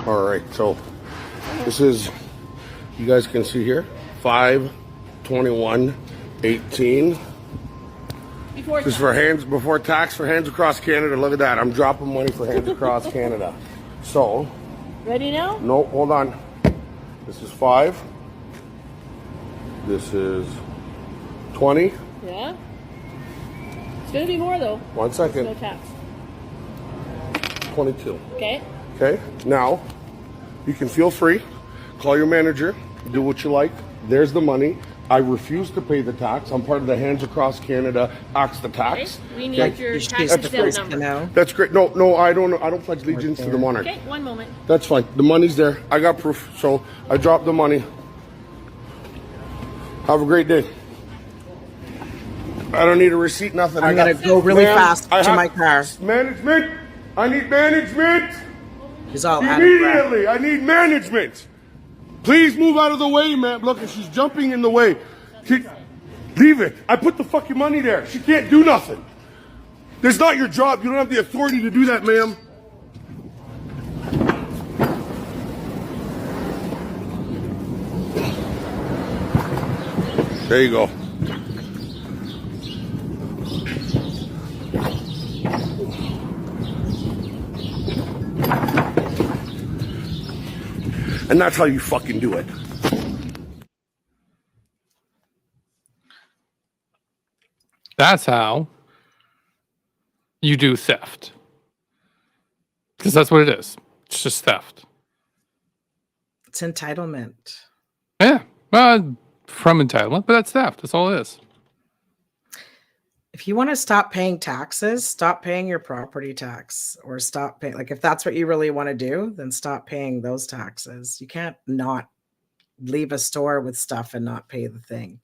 All right, so this is, you guys can see here, 5/21/18. This is for hands before tax for Hands Across Canada. Look at that. I'm dropping money for Hands Across Canada. So, Ready now? no, hold on. This is 5. This is 20. Yeah. It's gonna be more though. 1 No second. tax. 22. Okay. Okay, now you can feel free. Call your manager. Do what you like. There's the money. I refuse to pay the tax. I'm part of the Hands Across Canada Axe the Okay. Tax. We need Okay. your She's tax the exempt first to number. know. That's great. No, I don't pledge allegiance to the monarch. Okay, one moment. That's fine. The money's there. I got proof. So I dropped the money. Have a great day. I don't need a receipt, nothing. I'm gonna go really fast I to have- my car. Management. I need management. He's all out of breath. Immediately. I need management. Please move out of the way, man. Look, she's jumping in the way. Leave it. I put the fucking money there. She can't do nothing. There's not your job. You don't have the authority to do that, ma'am. There you go. And that's how you fucking do it. That's how you do theft. Because that's what it is. It's just theft. It's entitlement. Yeah. From entitlement, but that's theft. That's all it is. If you want to stop paying taxes, stop paying your property tax or stop paying. Like, if that's what you really want to do, then stop paying those taxes. You can't not leave a store with stuff and not pay the thing.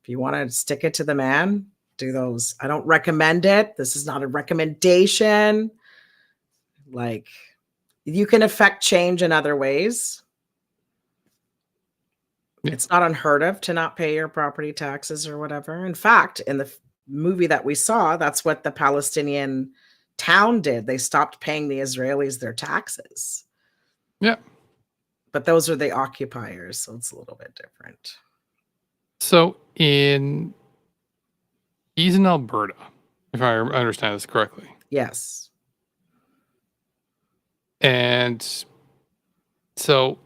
If you want to stick it to the man, do those. I don't recommend it. This is not a recommendation. Like, you can affect change in other ways. Yeah. It's not unheard of to not pay your property taxes or whatever. In fact, in the movie that we saw, that's what the Palestinian town did. They stopped paying the Israelis their taxes. Yeah. But those are the occupiers, so it's a little bit different. So he's in Alberta, if I understand this correctly. Yes. And so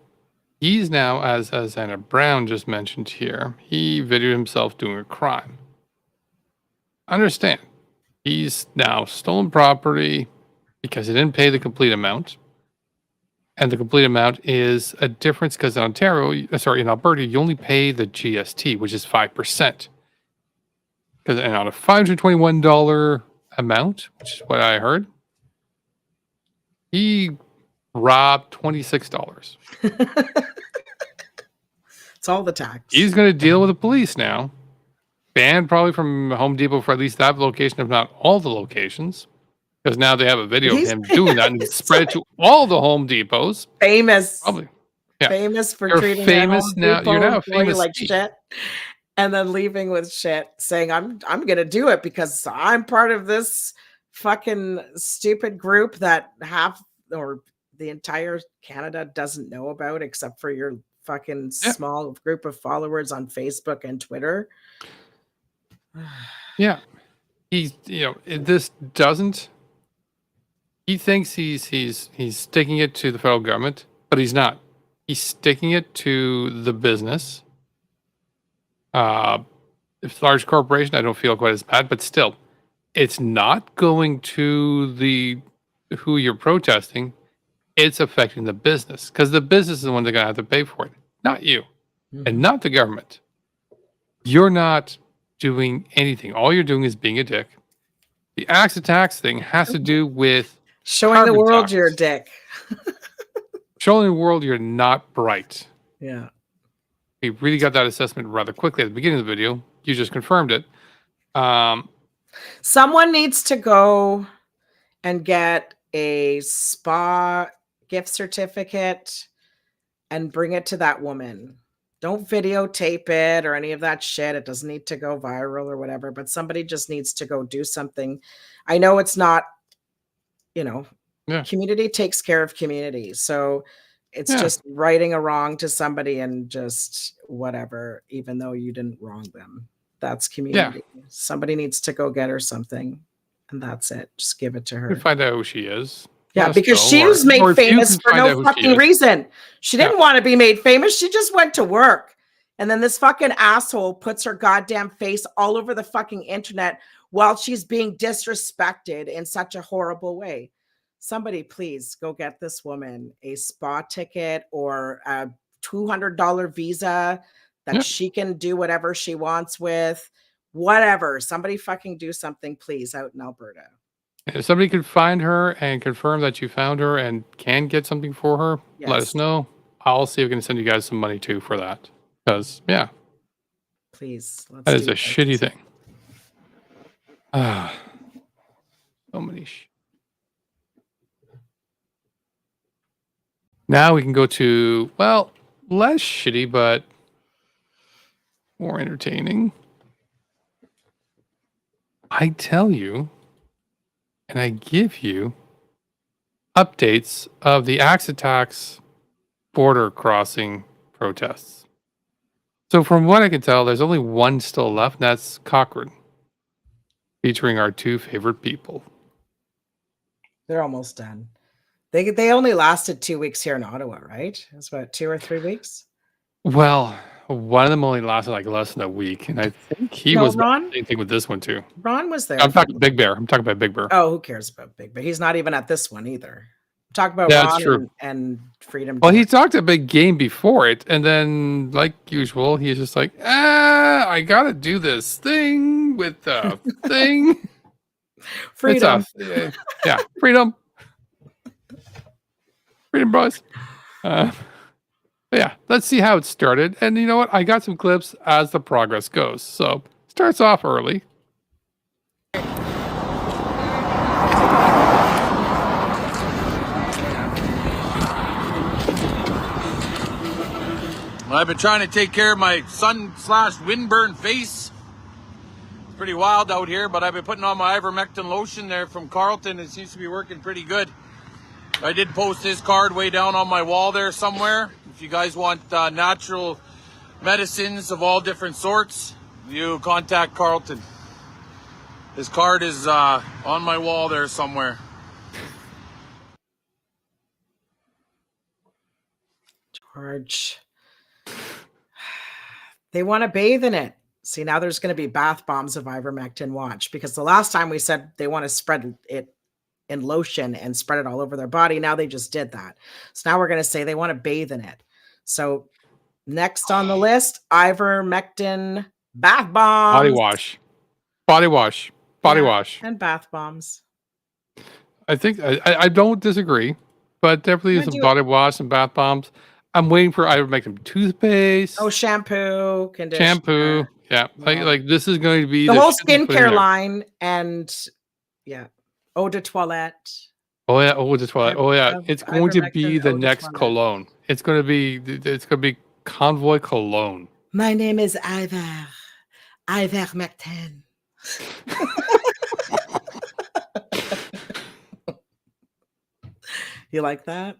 he's now, as Anna Brown just mentioned here, he videoed himself doing a crime. Understand, he's now stolen property because he didn't pay the complete amount. And the complete amount is a difference because in in Alberta, you only pay the GST, which is 5%. Because on a $521 amount, which is what I heard, he robbed $26. It's all the tax. He's going to deal with the police now. Banned probably from Home Depot for at least that location, if not all the locations. Because now they have a video of him doing that and spread it to all the Home Depots. Famous. Probably. Yeah. Famous for You're treating famous their now. Home You're Depot now a employee famous like thief. shit. And then leaving with shit, saying, I'm gonna do it because I'm part of this fucking stupid group that half or the entire Canada doesn't know about except for your fucking small group of followers on Facebook and Twitter. Yeah. He thinks he's sticking it to the federal government, but he's not. He's sticking it to the business. If it's a large corporation, I don't feel quite as bad, but still, it's not going to who you're protesting. It's affecting the business because the business is the one that's going to have to pay for it, not you, and not the government. You're not doing anything. All you're doing is being a dick. The axe attacks thing has to do with Showing the carbon world you're a tax. dick. Showing the world you're not bright. Yeah. We really got that assessment rather quickly at the beginning of the video. You just confirmed it. Someone needs to go and get a spa gift certificate and bring it to that woman. Don't videotape it or any of that shit. It doesn't need to go viral or whatever, but somebody just needs to go do something. I know it's not, community takes care of community. So it's just righting a wrong to somebody and just whatever, even though you didn't wrong them. That's community. Yeah. Somebody needs to go get her something, and that's it. Just give it to her. Find out who she is. Yeah, because she was made famous for no fucking reason. She didn't want to be made famous. She just went to work. And then this fucking asshole puts her goddamn face all over the fucking internet while she's being disrespected in such a horrible way. Somebody please go get this woman a spa ticket or a $200 visa that she can do whatever she wants with, whatever. Somebody fucking do something, please, out in Alberta. If somebody could find her and confirm that you found her and can get something for her, let us know. I'll see if we can send you guys some money too for that. Because, please. That is a shitty thing. So many Now we can go to, well, less shitty, but more entertaining. I tell you, and I give you updates of the axe attacks border crossing protests. So from what I can tell, there's only one still left, and that's Cochrane, featuring our two favorite people. They're almost done. They only lasted 2 weeks here in Ottawa, right? It was about 2 or 3 weeks. Well, one of them only lasted like less than a week, and I think he was the same thing with this one too. Ron was there. I'm talking Big Bear. I'm talking about Big Bear. Oh, who cares about Big Bear? He's not even at this one either. Talk about Ron and Freedom. Well, he talked a big game before it, and then, like usual, he's just like, I gotta do this thing with the thing. Freedom. Yeah, freedom. Freedom, boys. Yeah, let's see how it started. And you know what? I got some clips as the progress goes. So, starts off early. I've been trying to take care of my sun/windburn face. It's pretty wild out here, but I've been putting on my ivermectin lotion there from Carlton. It seems to be working pretty good. I did post his card way down on my wall there somewhere. If you guys want natural medicines of all different sorts, you contact Carlton. His card is on my wall there somewhere. George. They want to bathe in it. See, now there's going to be bath bombs of ivermectin. Watch, because the last time we said they want to spread it in lotion and spread it all over their body. Now they just did that. So now we're going to say they want to bathe in it. So next on the list, ivermectin bath bombs. Body wash. And bath bombs. I think I don't disagree, but definitely some body wash and bath bombs. I'm waiting for ivermectin toothpaste. Oh, shampoo, conditioner. Shampoo. Yeah. Like this is going to be the whole skincare line and eau de toilette. Oh yeah, eau de toilette. Oh yeah, it's going to be the next cologne. It's going to be Convoy cologne. My name is Ivermectin. You like that?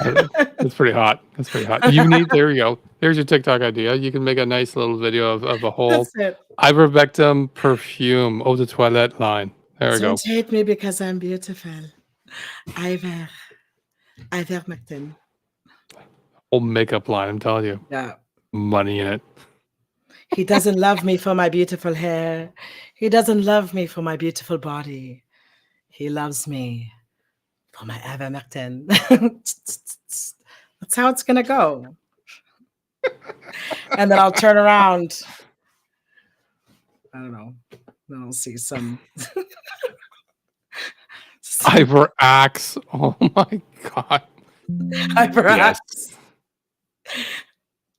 That's pretty hot. There you go. There's your TikTok idea. You can make a nice little video of a whole ivermectin perfume eau de toilette line. There we go. Don't hate me because I'm beautiful. Ivermectin. Whole makeup line, I'm telling you. Yeah. Money in it. He doesn't love me for my beautiful hair. He doesn't love me for my beautiful body. He loves me for my ivermectin. That's how it's going to go. And then I'll turn around I don't know. Then I'll see some. Cyber axe. Oh my god. Perhaps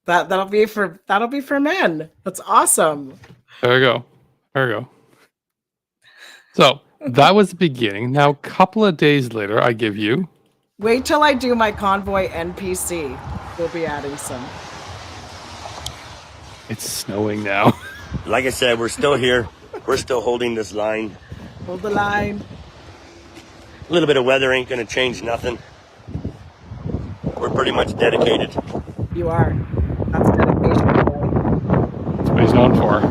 that'll be for men. That's awesome. There we go. There we go. So that was the beginning. Now, a couple of days later, I give you. Wait till I do my convoy NPC. We'll be adding some. It's snowing now. Like I said, we're still here. We're still holding this line. Hold the line. A little bit of weather ain't gonna change nothing. We're pretty much dedicated. You are. That's dedication. That's what he's known for.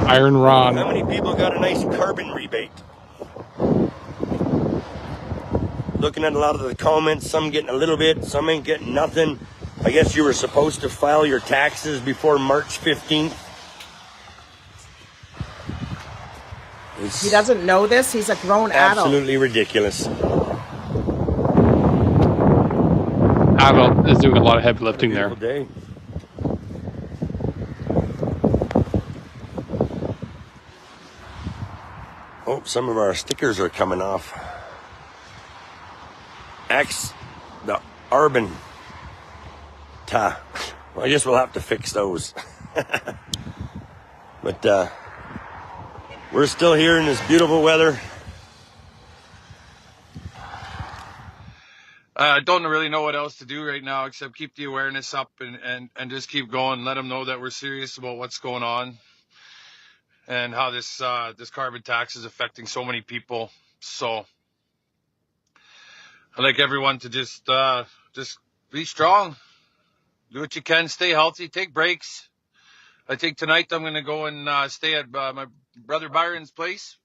Iron Ron. How many people got a nice carbon rebate? Looking at a lot of the comments, some getting a little bit, some ain't getting nothing. I guess you were supposed to file your taxes before March 15th. He doesn't know this. He's a grown adult. Absolutely ridiculous. Adult is doing a lot of heavy lifting there. Day. Oh, some of our stickers are coming off. The Arbon. Well, I guess we'll have to fix those. But we're still here in this beautiful weather. I don't really know what else to do right now except keep the awareness up and just keep going. Let them know that we're serious about what's going on and how this carbon tax is affecting so many people. So I'd like everyone to just be strong, do what you can, stay healthy, take breaks. I think tonight I'm going to go and stay at my brother Byron's place,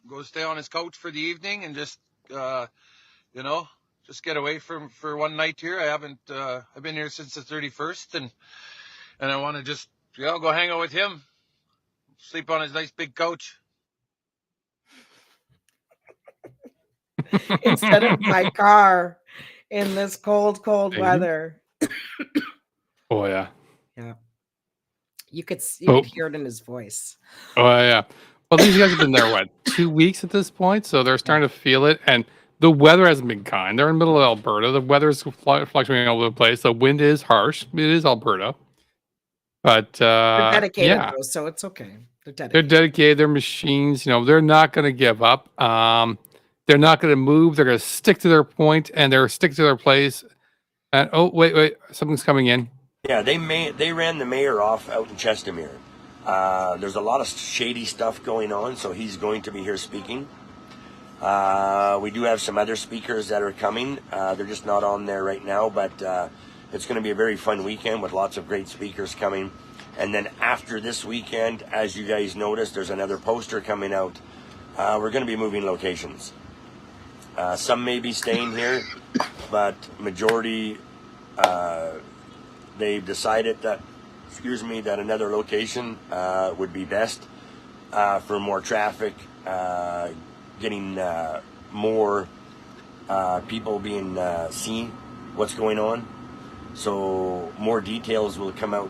go stay on his couch for the evening and just, just get away for one night here. I've been here since the 31st and I want to just, go hang out with him, sleep on his nice big couch. Instead of my car in this cold weather. Oh yeah. Yeah. You could hear it in his voice. Oh yeah. Well, these guys have been there, what, 2 weeks at this point? So they're starting to feel it. And the weather hasn't been kind. They're in the middle of Alberta. The weather is fluctuating all over the place. The wind is harsh. It is Alberta. But they're dedicated, though, so it's okay. They're dedicated. They're machines. They're not going to give up. They're not going to move. They're going to stick to their point and they're stick to their place. And oh, wait, something's coming in. Yeah, they ran the mayor off out in Chestermere. There's a lot of shady stuff going on, so he's going to be here speaking. We do have some other speakers that are coming. They're just not on there right now, but it's going to be a very fun weekend with lots of great speakers coming. And then after this weekend, as you guys noticed, there's another poster coming out. We're going to be moving locations. Some may be staying here, but majority, they've decided that, that another location would be best for more traffic, getting more people being seen, what's going on. So more details will come out.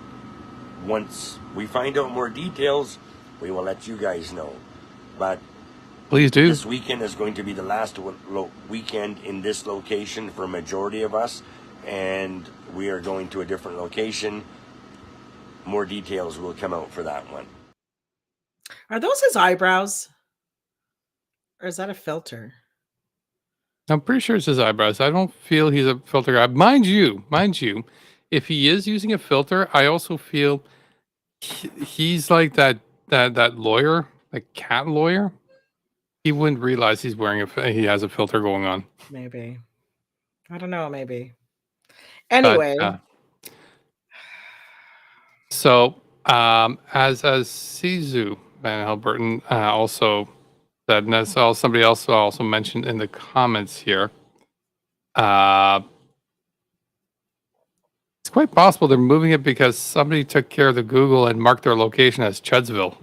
Once we find out more details, we will let you guys know. But please do. This weekend is going to be the last weekend in this location for a majority of us, and we are going to a different location. More details will come out for that one. Are those his eyebrows? Or is that a filter? I'm pretty sure it's his eyebrows. I don't feel he's a filter guy. Mind you, if he is using a filter, I also feel he's like that lawyer, like cat lawyer. He wouldn't realize he has a filter going on. Maybe. I don't know, maybe. Anyway. So as Sizu Van Alberton also said, and that's all somebody else also mentioned in the comments here. It's quite possible they're moving it because somebody took care of the Google and marked their location as Chudsville.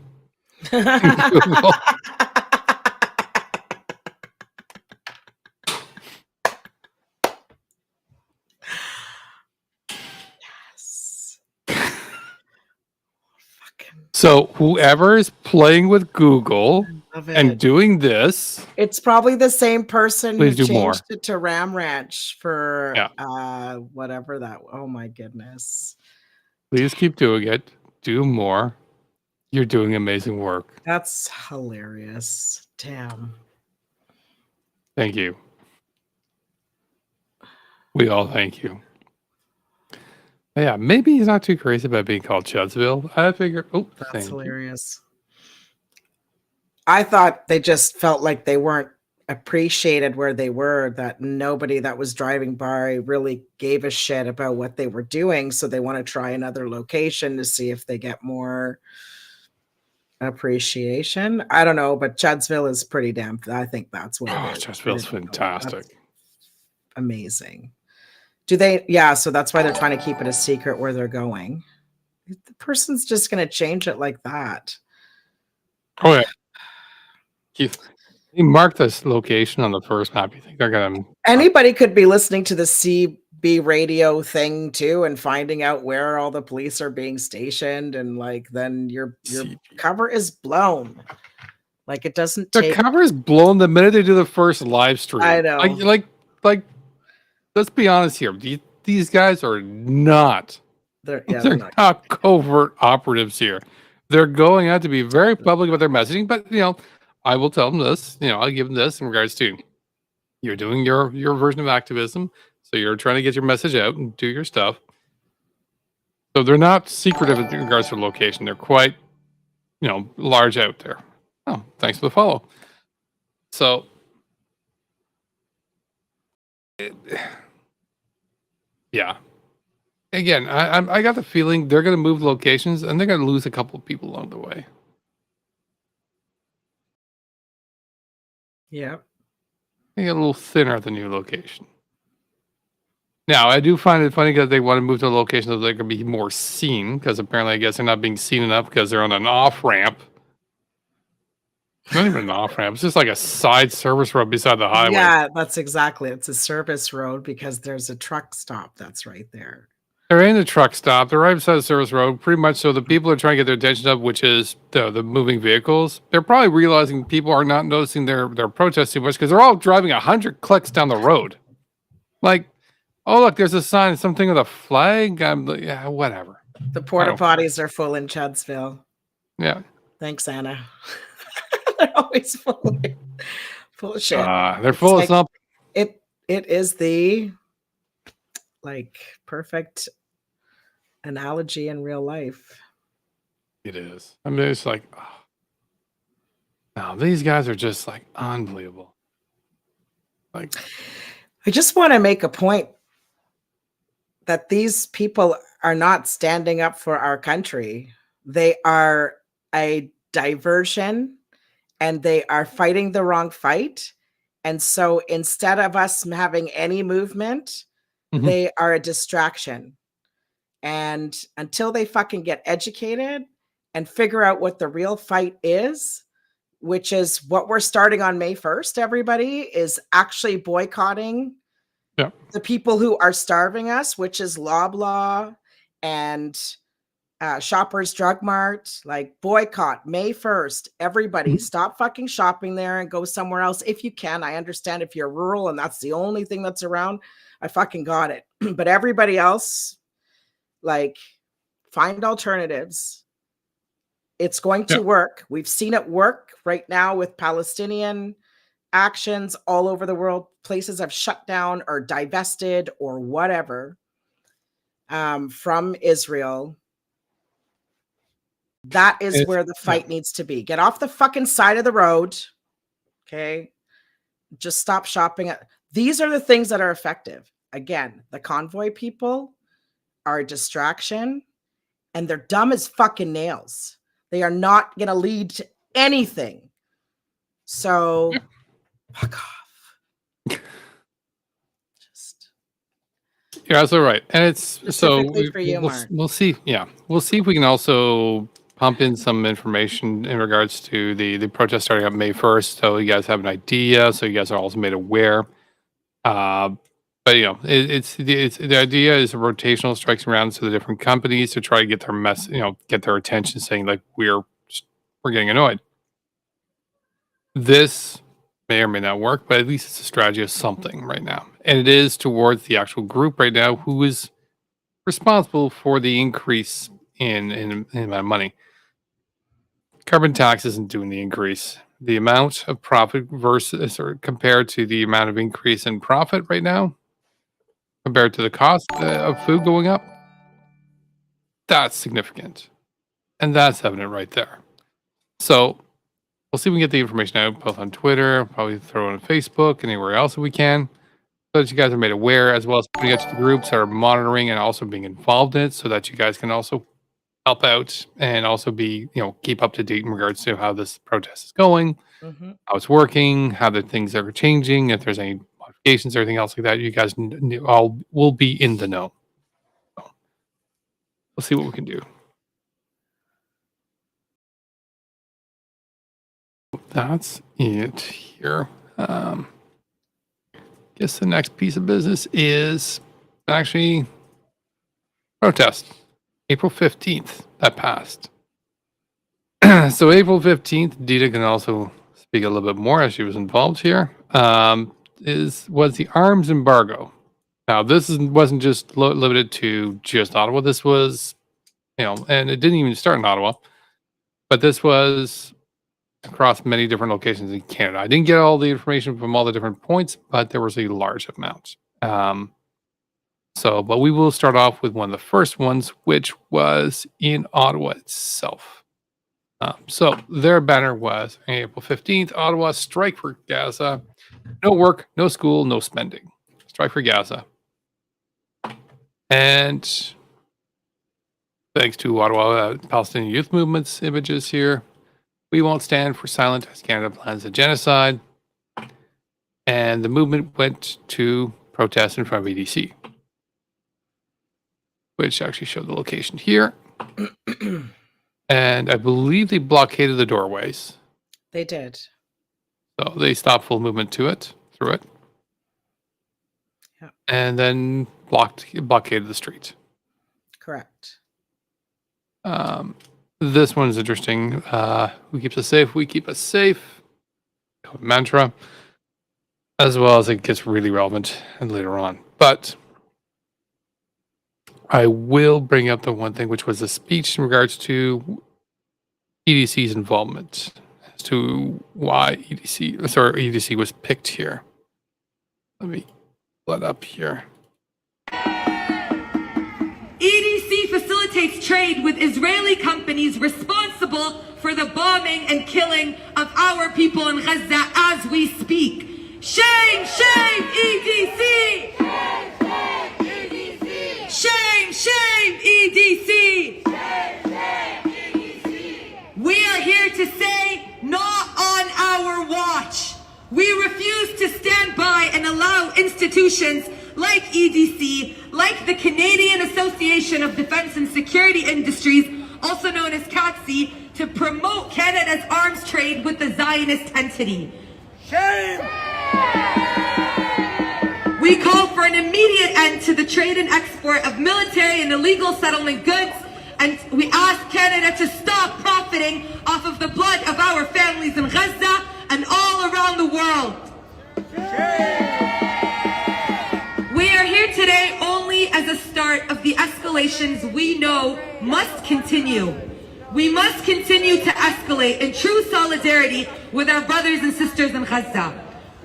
So whoever is playing with Google Love and it. doing this, It's probably the same person who please do more. changed it to Ram Ranch for Yeah. whatever that. Oh my goodness. Please keep doing it. Do more. You're doing amazing work. That's hilarious. Damn. Thank you. We all thank you. Yeah, maybe he's not too crazy about being called Chudsville. I figure. Oh, That's thank you. hilarious. I thought they just felt like they weren't appreciated where they were, that nobody that was driving by really gave a shit about what they were doing. So they want to try another location to see if they get more appreciation. I don't know, but Chudsville is pretty damn. I think that's what Oh, it is. Chudsville's fantastic. That's amazing. Do they? Yeah, so that's why they're trying to keep it a secret where they're going. The person's just going to change it like that. Oh yeah. Keith, you mark this location on the first map. You think they're gonna? Anybody could be listening to the CB radio thing too and finding out where all the police are being stationed, and like then your cover is blown. Like it doesn't The take. cover is blown the minute they do the first live stream. I know. Like. Let's be honest here. These guys are not. They're not covert operatives here. They're going out to be very public about their messaging. But I will tell them this. I'll give them this in regards to you're doing your version of activism. So you're trying to get your message out and do your stuff. So they're not secretive in regards to location. They're quite, large out there. Oh, thanks for the follow. So. Yeah. Again, I got the feeling they're going to move locations and they're going to lose a couple of people along the way. Yeah. They get a little thinner at the new location. Now, I do find it funny because they want to move to a location so they can be more seen, because apparently I guess they're not being seen enough because they're on an off-ramp. Not even an off-ramp. It's just like a side service road beside the highway. Yeah, that's exactly. It's a service road because there's a truck stop that's right there. They're in the truck stop. They're right beside the service road, pretty much. So the people are trying to get their attention up, which is the moving vehicles. They're probably realizing people are not noticing their protest too much because they're all driving 100 clicks down the road. Like, oh look, there's a sign, something with a flag. I'm like, yeah, whatever. The porta potties are full in Chudsville. Yeah. Thanks, Anna. They're always full of shit. They're full of something. It is the perfect analogy in real life. It is. I mean, it's like, no, these guys are just like unbelievable. Like, I just want to make a point that these people are not standing up for our country. They are a diversion and they are fighting the wrong fight. And so instead of us having any movement, they are a distraction. And until they fucking get educated and figure out what the real fight is, which is what we're starting on May 1st, everybody, is actually boycotting the people who are starving us, which is Loblaw and Shoppers Drug Mart. Like, boycott May 1st. Everybody stop fucking shopping there and go somewhere else if you can. I understand if you're rural and that's the only thing that's around. I fucking got it. But everybody else, find alternatives. It's going to work. We've seen it work right now with Palestinian actions all over the world. Places have shut down or divested or whatever from Israel. That is where the fight needs to be. Get off the fucking side of the road. Okay. Just stop shopping. These are the things that are effective. Again, the convoy people are a distraction and they're dumb as fucking nails. They are not going to lead to anything. So fuck off. You're absolutely right. And it's so for you, Mark. we'll see. Yeah. We'll see if we can also pump in some information in regards to the protest starting on May 1st. So you guys have an idea. So you guys are also made aware. But it's the idea is a rotational strikes around to the different companies to try to get their get their attention, saying like we're getting annoyed. This may or may not work, but at least it's a strategy of something right now, and it is towards the actual group right now who is responsible for the increase in my money. Carbon tax isn't doing the increase. The amount of profit versus or compared to the amount of increase in profit right now, compared to the cost of food going up, that's significant. And that's evident right there. So we'll see if we can get the information out both on Twitter, probably throw it on Facebook, anywhere else that we can, so that you guys are made aware, as well as putting it to the groups that are monitoring and also being involved in it, so that you guys can also help out and also be, keep up to date in regards to how this protest is going, how it's working, how the things are changing, if there's any modifications or anything else like that. You guys all will be in the know. So we'll see what we can do. That's it here. Guess the next piece of business is actually protest. April 15th, that passed. So April 15th, Deana can also speak a little bit more as she was involved here, was the arms embargo. Now, this wasn't just limited to just Ottawa. This was, and it didn't even start in Ottawa, but this was across many different locations in Canada. I didn't get all the information from all the different points, but there was a large amount. But we will start off with one of the first ones, which was in Ottawa itself. So their banner was April 15th, Ottawa, strike for Gaza. No work, no school, no spending. Strike for Gaza. And thanks to Ottawa Palestinian Youth Movement's images here, we won't stand for silent as Canada plans a genocide. And the movement went to protest in front of EDC, which actually showed the location here. And I believe they blockaded the doorways. They did. So they stopped full movement through it. Yeah. And then blockaded the street. Correct. This one is interesting. Who keeps us safe? We keep us safe. Mantra. As well as it gets really relevant and later on. But I will bring up the one thing, which was a speech in regards to EDC's involvement as to why EDC was picked here. Let me pull it up here. EDC facilitates trade with Israeli companies responsible for the bombing and killing of our people in Gaza as we speak. Shame, shame, EDC! Shame, shame, EDC! We are here to say, not on our watch. We refuse to stand by and allow institutions like EDC, like the Canadian Association of Defence and Security Industries, also known as Coutts, to promote Canada's arms trade with the Zionist entity. Shame! We call for an immediate end to the trade and export of military and illegal settlement goods, and we ask Canada to stop profiting off of the blood of our families in Gaza and all around the world. We are here today only as a start of the escalations we know must continue. We must continue to escalate in true solidarity with our brothers and sisters in Gaza.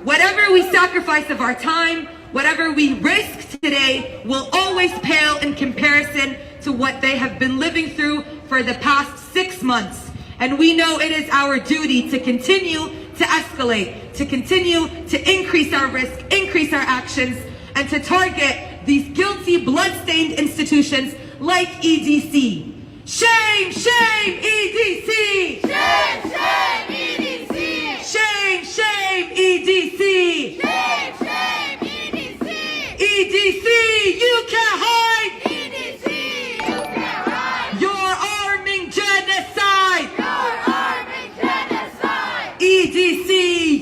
Whatever we sacrifice of our time, whatever we risk today will always pale in comparison to what they have been living through for the past 6 months. And we know it is our duty to continue to escalate, to continue to increase our risk, increase our actions, and to target these guilty, blood-stained institutions like EDC. Shame, shame, EDC! Shame, shame, EDC! Shame, shame, EDC! Shame, shame, EDC! EDC, you can't hide! EDC, you can't hide! You're arming genocide! You're arming genocide! EDC,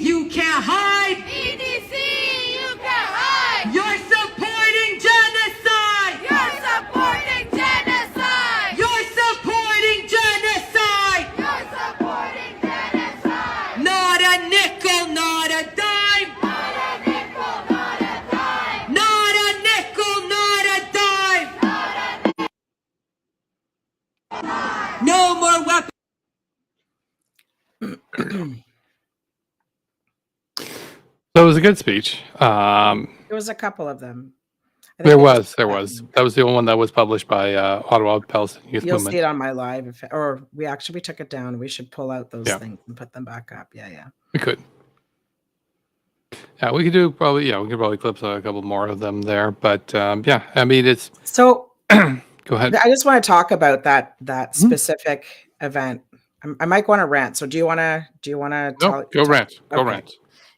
you can't hide! EDC, you can't hide! You're was a good speech. There was a couple of them. I think There it was. one. That was the only one that was published by Ottawa Palestine Youth You'll Movement. see it on my live, or we took it down. We should pull out those Yeah. things and put them back up. Yeah. We could. Yeah, we could do probably. Yeah, we could probably clip a couple more of them there. But yeah, I mean, it's so. Go ahead. I just want to talk about that specific event. I might want to rant. So do you want to? No, go rant. Go rant.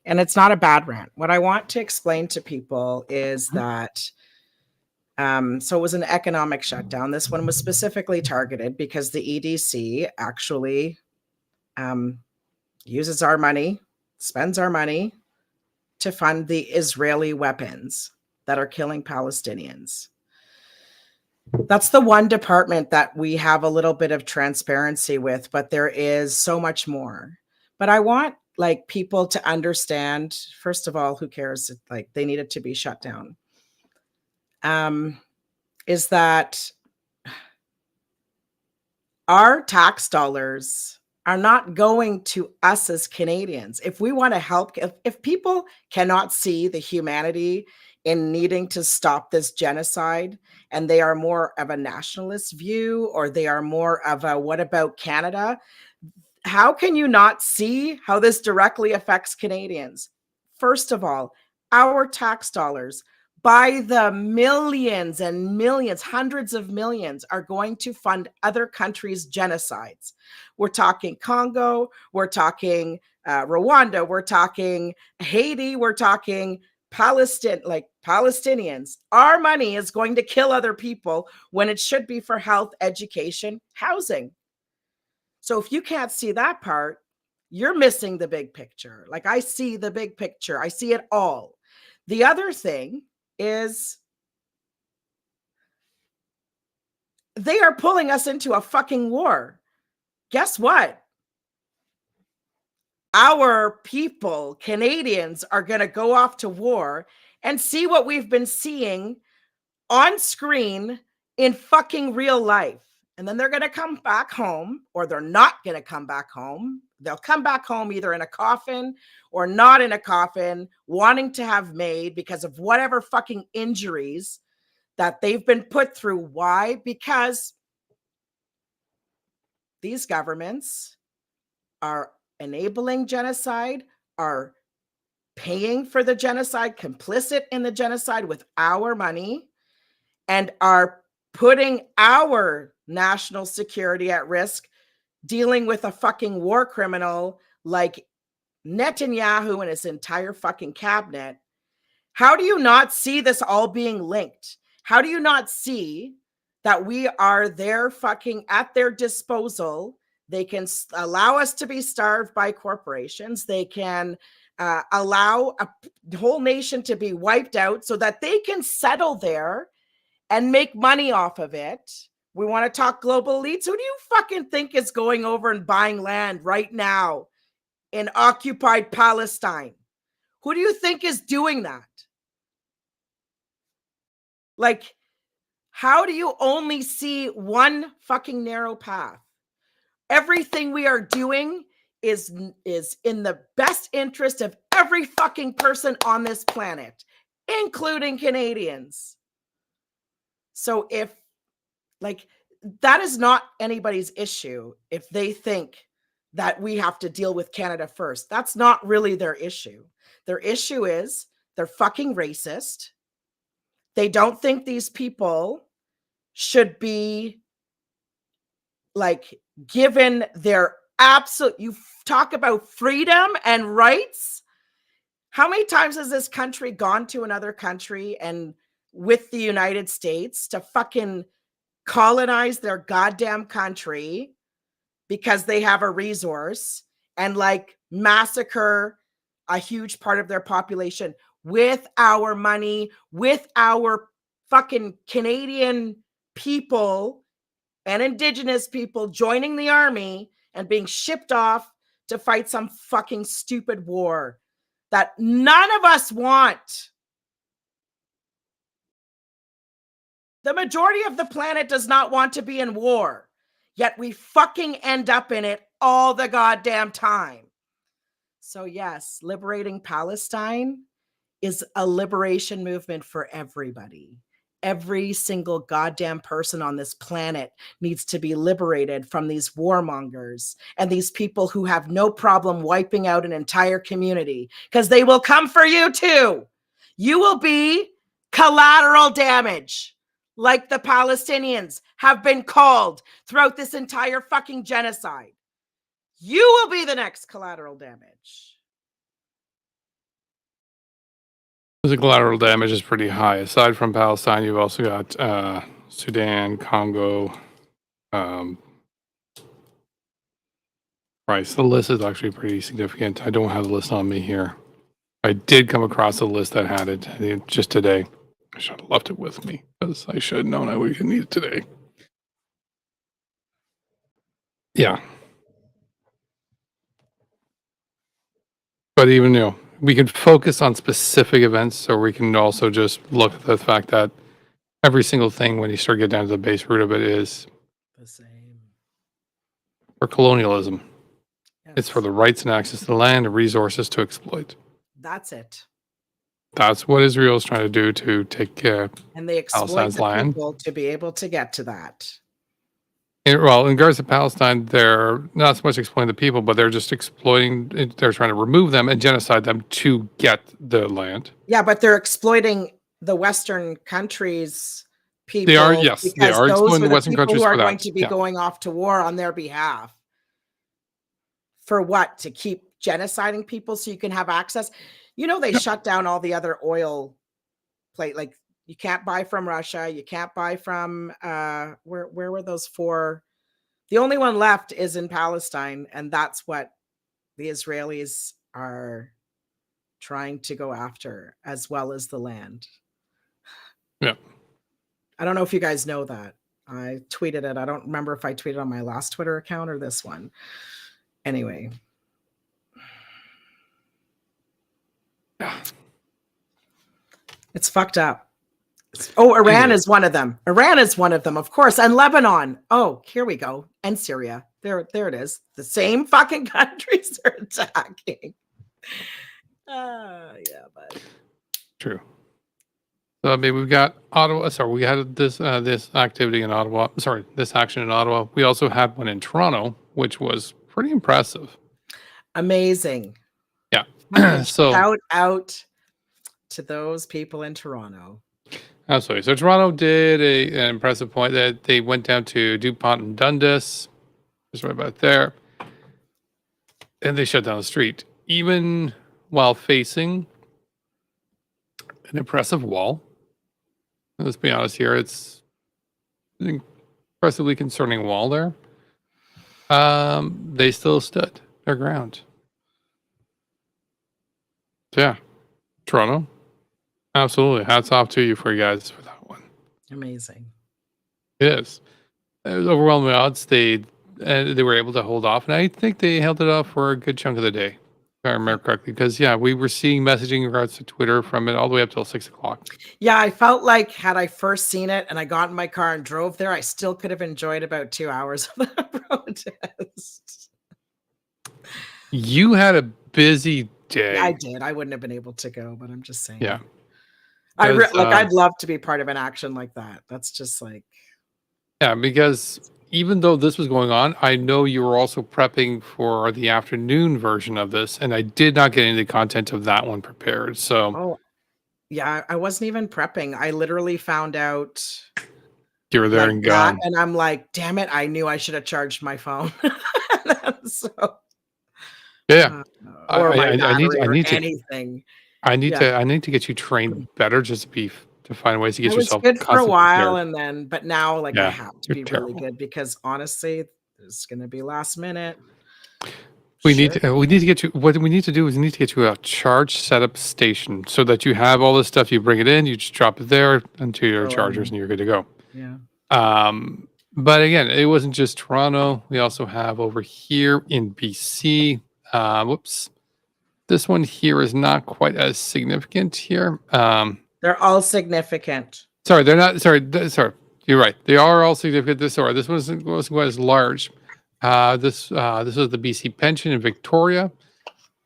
And it's not a bad rant. What I want to explain to people is that. So it was an economic shutdown. This one was specifically targeted because the EDC actually uses our money, spends our money to fund the Israeli weapons that are killing Palestinians. That's the one department that we have a little bit of transparency with, but there is so much more. But I want people to understand, first of all, who cares? They needed to be shut down. Is that our tax dollars are not going to us as Canadians. If we want to help, if people cannot see the humanity in needing to stop this genocide, and they are more of a nationalist view, or they are more of a what about Canada, how can you not see how this directly affects Canadians? First of all, our tax dollars by the millions and millions, hundreds of millions, are going to fund other countries' genocides. We're talking Congo, we're talking Rwanda, we're talking Haiti, we're talking Palestinians. Our money is going to kill other people when it should be for health, education, housing. So if you can't see that part, you're missing the big picture. I see the big picture. I see it all. The other thing is they are pulling us into a fucking war. Guess what? Our people, Canadians, are going to go off to war and see what we've been seeing on screen in fucking real life. And then they're going to come back home, or they're not going to come back home. They'll come back home either in a coffin or not in a coffin, wanting to have made because of whatever fucking injuries that they've been put through. Why? Because these governments are enabling genocide, are paying for the genocide, complicit in the genocide with our money, and are putting our national security at risk, dealing with a fucking war criminal like Netanyahu and his entire fucking cabinet. How do you not see this all being linked? How do you not see that we are there fucking at their disposal? They can allow us to be starved by corporations. They can allow a whole nation to be wiped out so that they can settle there and make money off of it. We want to talk global elites. Who do you fucking think is going over and buying land right now in occupied Palestine? Who do you think is doing that? How do you only see one fucking narrow path? Everything we are doing is in the best interest of every fucking person on this planet, including Canadians. So if that is not anybody's issue, if they think that we have to deal with Canada first, that's not really their issue. Their issue is they're fucking racist. They don't think these people should be given their absolute, you talk about freedom and rights. How many times has this country gone to another country and with the United States to fucking colonize their goddamn country because they have a resource and massacre a huge part of their population with our money, with our fucking Canadian people and Indigenous people joining the army and being shipped off to fight some fucking stupid war that none of us want. The majority of the planet does not want to be in war, yet we fucking end up in it all the goddamn time. So yes, liberating Palestine is a liberation movement for everybody. Every single goddamn person on this planet needs to be liberated from these warmongers and these people who have no problem wiping out an entire community, because they will come for you too. You will be collateral damage, like the Palestinians have been called throughout this entire fucking genocide. You will be the next collateral damage. The collateral damage is pretty high. Aside from Palestine, you've also got Sudan, Congo. Right, so the list is actually pretty significant. I don't have the list on me here. I did come across a list that had it just today. I should have left it with me because I should have known I would need it today. Yeah. But even, we can focus on specific events, or we can also just look at the fact that every single thing, when you start getting down to the base root of it, is The same. for colonialism. Yes. It's for the rights and access to the land and resources to exploit. That's it. That's what Israel is trying to do, to take And they exploit Palestine's the land. people to be able to get to that. Well, in regards to Palestine, they're not so much exploiting the people, but they're just exploiting. They're trying to remove them and genocide them to get the land. Yeah, but they're exploiting the Western countries' people. They are, yes, they because are those exploiting are the Western people countries who are for that. going to be Yeah. going off to war on their behalf. For what? To keep genociding people so you can have access? They shut down all the other oil like you can't buy from Russia, you can't buy from where were those four? The only one left is in Palestine, and that's what the Israelis are trying to go after, as well as the land. Yeah. I don't know if you guys know that. I tweeted it. I don't remember if I tweeted on my last Twitter account or this one. Anyway. It's fucked up. Oh, Iran is one of them. Iran is one of them, of course. And Lebanon. Oh, here we go. And Syria. There it is. The same fucking countries are attacking. Yeah, but True. So, we've got Ottawa. Sorry, we had this activity in Ottawa. Sorry, this action in Ottawa. We also had one in Toronto, which was pretty impressive. amazing. Yeah. So Shout out to those people in Toronto. absolutely. So Toronto did an impressive point that they went down to DuPont and Dundas, just right about there, and they shut down the street, even while facing an impressive wall. Let's be honest here; it's an impressively concerning wall there. They still stood their ground. So yeah, Toronto, absolutely. Hats off to you for you guys for that one. Amazing. It is. It was overwhelming odds. They were able to hold off, and I think they held it off for a good chunk of the day, if I remember correctly. Because we were seeing messaging in regards to Twitter from it all the way up till 6:00. Yeah, I felt like had I first seen it and I got in my car and drove there, I still could have enjoyed about 2 hours of the protest. You had a busy day. I did. I wouldn't have been able to go, but I'm just saying. Yeah. I'd love to be part of an action like that. That's just like. Yeah, because even though this was going on, I know you were also prepping for the afternoon version of this, and I did not get any of the content of that one prepared. So. Oh, yeah, I wasn't even prepping. I literally found out You were there like and that, gone. and I'm like, damn it, I knew I should have charged my phone. So, Yeah. or my I battery or need to. anything. I need Yeah. to get you trained better, just to find ways to get I was yourself good for a constantly while, prepared. but now I Yeah, have to you're be terrible. really good because honestly, it's going to be last minute. We Shit. need to get you. What we need to do is we need to get you a charge setup station so that you have all this stuff. You bring it in, you just drop it there into your Throw it chargers, in. and you're good to go. Yeah. But again, it wasn't just Toronto. We also have over here in BC. Whoops, this one here is not quite as significant here. They're all significant. Sorry, they're not. Sorry, you're right. They are all significant. This wasn't quite as large. This was the BC Pension in Victoria.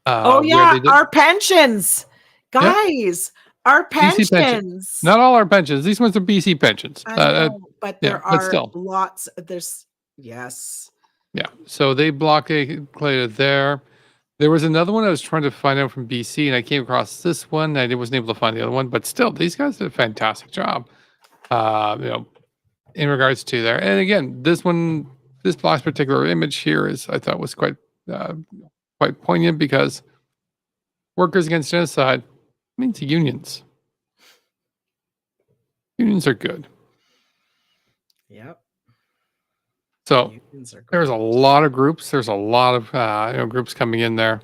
Oh where yeah, they did our pensions, Yep. guys. Our BC pension. pensions. Not all our pensions. These ones are BC pensions. I know, but yeah, there but are still. lots. There's yes. Yeah. So they blockaded there. There was another one I was trying to find out from BC, and I came across this one. I wasn't able to find the other one, but still, these guys did a fantastic job. In regards to there, and again, this block's particular image here I thought was quite poignant because workers against genocide means unions. Unions are good. Yep. So Unions are there's a great. lot of groups. There's a lot of groups coming in there.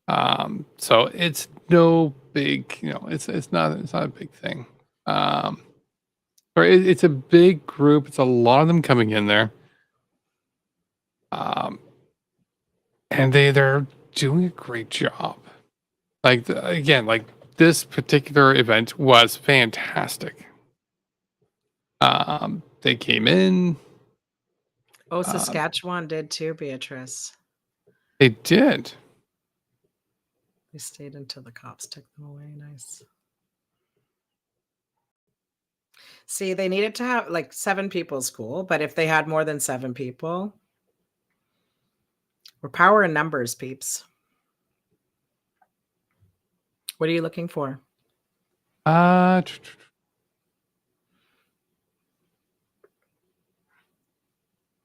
So it's no big, it's not a big thing. Or it's a big group. It's a lot of them coming in there. And they're doing a great job. Again, this particular event was fantastic. They came in. Oh, Saskatchewan did too, Beatrice. They did. They stayed until the cops took them away. Nice. See, they needed to have 7 people school, but if they had more than 7 people, we're power in numbers, peeps. What are you looking for? Oh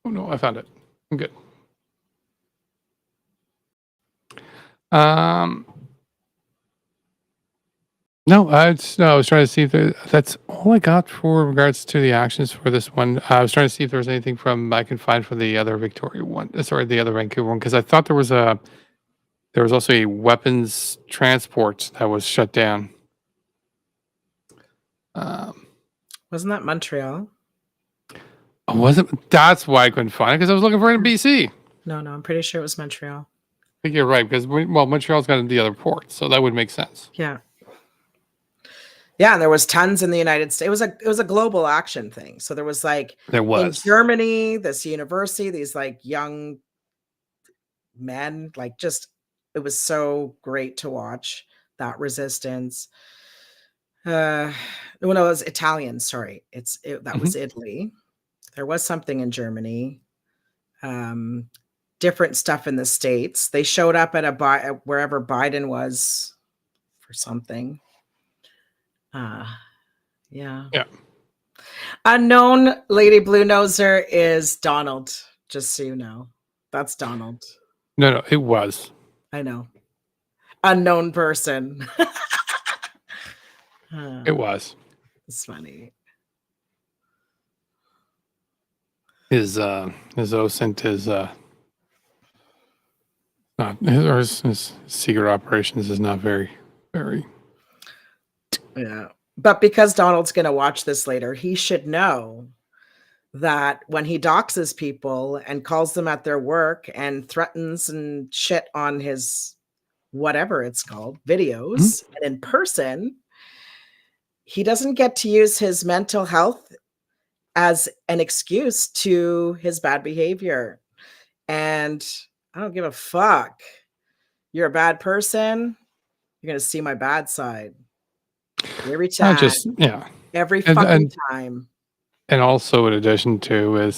no, I found it. I'm good. No, I was trying to see if that's all I got for regards to the actions for this one. I was trying to see if there was anything I can find for the other Victoria one. Sorry, the other Vancouver one, because I thought there was also a weapons transport that was shut down. Wasn't that Montreal? Oh, wasn't? That's why I couldn't find it, because I was looking for it in BC. No, I'm pretty sure it was Montreal. I think you're right, because Montreal's got the other port, so that would make sense. Yeah. Yeah, and there was tons in the United States. It was a global action thing. So there was in Germany, this university, these young men, it was so great to watch that resistance. No, it was Italian. Sorry, that was Italy. There was something in Germany. Different stuff in the States. They showed up at wherever Biden was for something. Yeah. Unknown Lady Blue Noser is Donald, just so you know. That's Donald. No, it was. I know. Unknown person. It was. It's funny. His OSINT his secret operations is not very, very. Yeah. But because Donald's going to watch this later, he should know that when he doxes people and calls them at their work and threatens and shit on his whatever it's called, videos, and in person, he doesn't get to use his mental health as an excuse to his bad behavior. And I don't give a fuck. You're a bad person. You're going to see my bad side. Every time. Every fucking time. And also, in addition to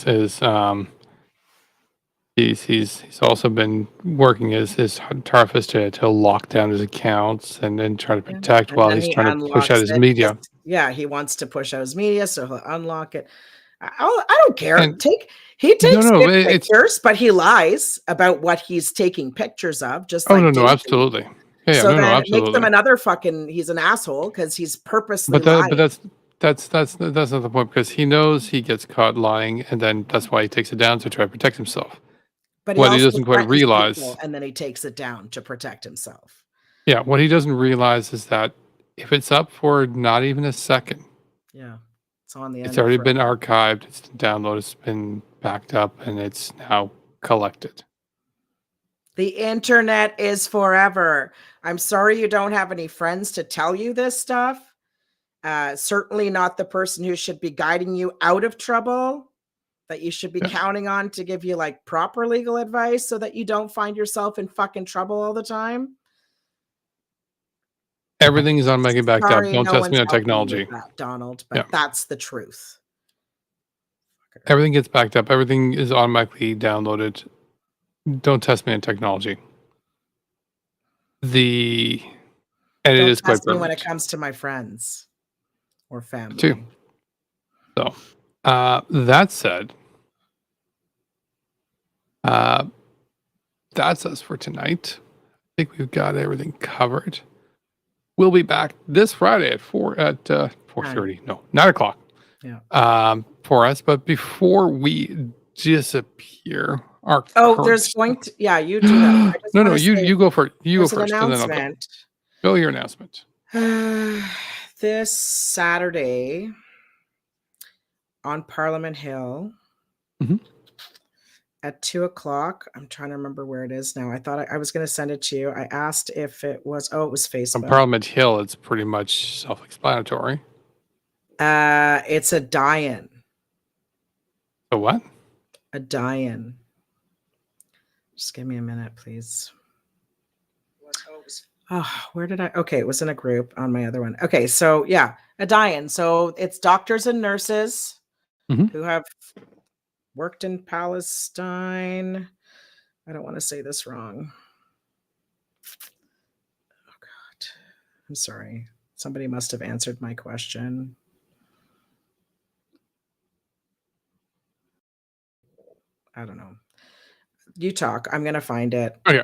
he's also been working his toughest to lock down his accounts and then try to protect while he's trying to push out his media. He wants to push out his media, so he'll unlock it. I don't care. He takes pictures, but he lies about what he's taking pictures of. Just absolutely. Yeah, so then absolutely. It makes him another he's an asshole because he's purposely lying. But that's not the point, because he knows he gets caught lying, and then that's why he takes it down to try to protect himself. But what he doesn't quite realize, and then he takes it down to protect himself. Yeah, what he doesn't realize is that if it's up for not even a second, it's on the end. It's already been archived. It's downloaded. It's been backed up, and it's now collected. The internet is forever. I'm sorry you don't have any friends to tell you this stuff. Certainly not the person who should be guiding you out of trouble. that you should be Yeah. counting on to give you like proper legal advice so that you don't find yourself in fucking trouble all the time. Everything is automatically backed up. Sorry, Don't no test one's me on helping you with technology. that, Donald, but Yeah. that's the truth. Everything gets backed up. Everything is automatically downloaded. Don't test me on technology. And it Don't is quite test me when it permanent comes to my friends or family. too. So, that said, that's us for tonight. I think we've got everything covered. We'll be back this Friday at 4:30. No, 9:00. Yeah. For us. But before we disappear, our there's going to you do that. I just no, wanna you say you go first. You go there's an first, and then I'll go. announcement. Go your announcement. This Saturday on Parliament Hill Mhm. at 2:00. I'm trying to remember where it is now. I thought I was going to send it to you. I asked if it was. Oh, it was On Facebook. Parliament Hill, it's pretty much self-explanatory. It's a die-in. So what? A die-in. Just give me a minute, please. Oh, where did I? Okay, it was in a group on my other one. Okay, so yeah, a die-in. So it's doctors and nurses Mhm. who have worked in Palestine. I don't want to say this wrong. Oh God, I'm sorry. Somebody must have answered my question. I don't know. You talk. I'm going to find it. Okay.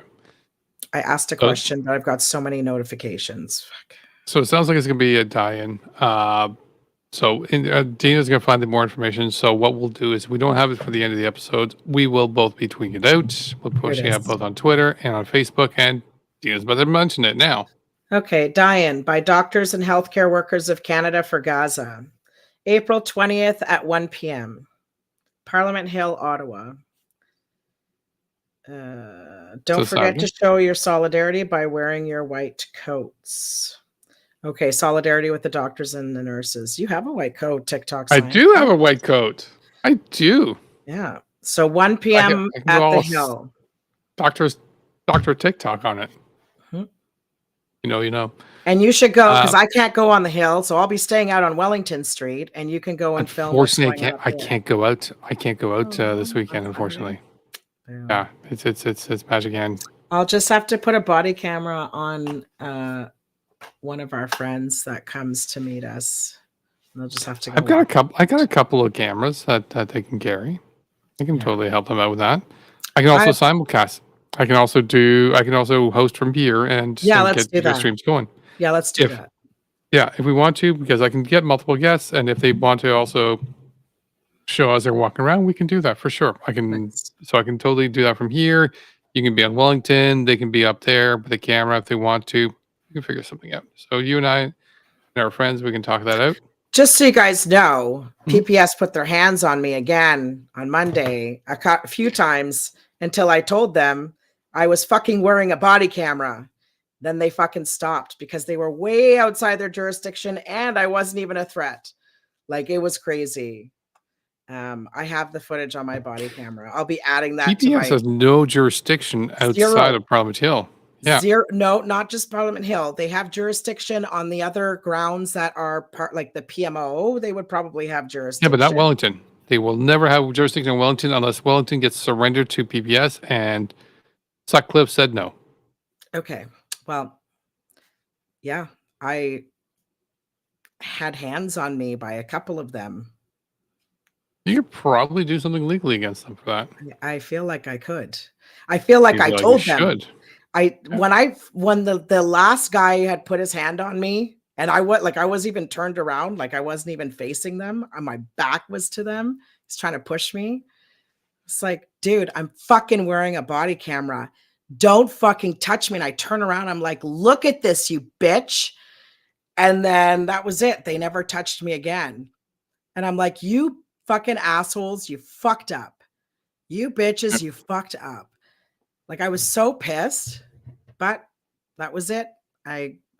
I asked a question, but I've got so many notifications. Fuck. So it sounds like it's going to be a die-in. Dina's going to find the more information. So what we'll do is we don't have it for the end of the episode. We will both be tweeting it out. We'll push it out both on Twitter and on Facebook. And Dina's about to mention it now. Okay, die-in by Doctors and Healthcare Workers of Canada for Gaza. April 20th at 1 p.m. Parliament Hill, Ottawa. Don't forget to show your solidarity by wearing your white coats. Okay, solidarity with the doctors and the nurses. You have a white coat, TikTok. I do have a white coat. I do. Yeah. So 1 p.m. at the Hill. Dr. TikTok on it. Mm-hmm. You know. And you should go because I can't go on the Hill, so I'll be staying out on Wellington Street, and you can go and film. Unfortunately, I can't go out. I can't go out this weekend. Unfortunately. Yeah, it's magic end. I'll just have to put a body camera on one of our friends that comes to meet us. They'll just have to go. I got a couple of cameras that they can carry. I can totally help them out with that. I can also simulcast. I can also host from here and let's get the streams going. Yeah, let's do that. Yeah, if we want to, because I can get multiple guests, and if they want to also show as they're walking around, we can do that for sure. I can totally do that from here. You can be on Wellington, they can be up there with the camera if they want to. We can figure something out. So you and I and our friends, we can talk that out. Just so you guys know, PPS put their hands on me again on Monday a few times until I told them I was fucking wearing a body camera. Then they fucking stopped because they were way outside their jurisdiction and I wasn't even a threat. Like, it was crazy. I have the footage on my body camera. I'll be adding that. PPS has no jurisdiction outside of Parliament Hill. Yeah. No, not just Parliament Hill. They have jurisdiction on the other grounds that are part, like the PMO. They would probably have jurisdiction. Yeah, but not Wellington. They will never have jurisdiction in Wellington unless Wellington gets surrendered to PPS, and Sutcliffe said no. Okay. Well, yeah, I had hands on me by a couple of them. You could probably do something legally against them for that. I feel like I could. I feel like I told them. Should. When the last guy had put his hand on me, and I was even turned around, like I wasn't even facing them, and my back was to them. He's trying to push me. It's like, dude, I'm fucking wearing a body camera. Don't fucking touch me. And I turn around. I'm like, look at this, you bitch. And then that was it. They never touched me again. And I'm like, you fucking assholes, you fucked up. You bitches, you fucked up. Like, I was so pissed, but that was it.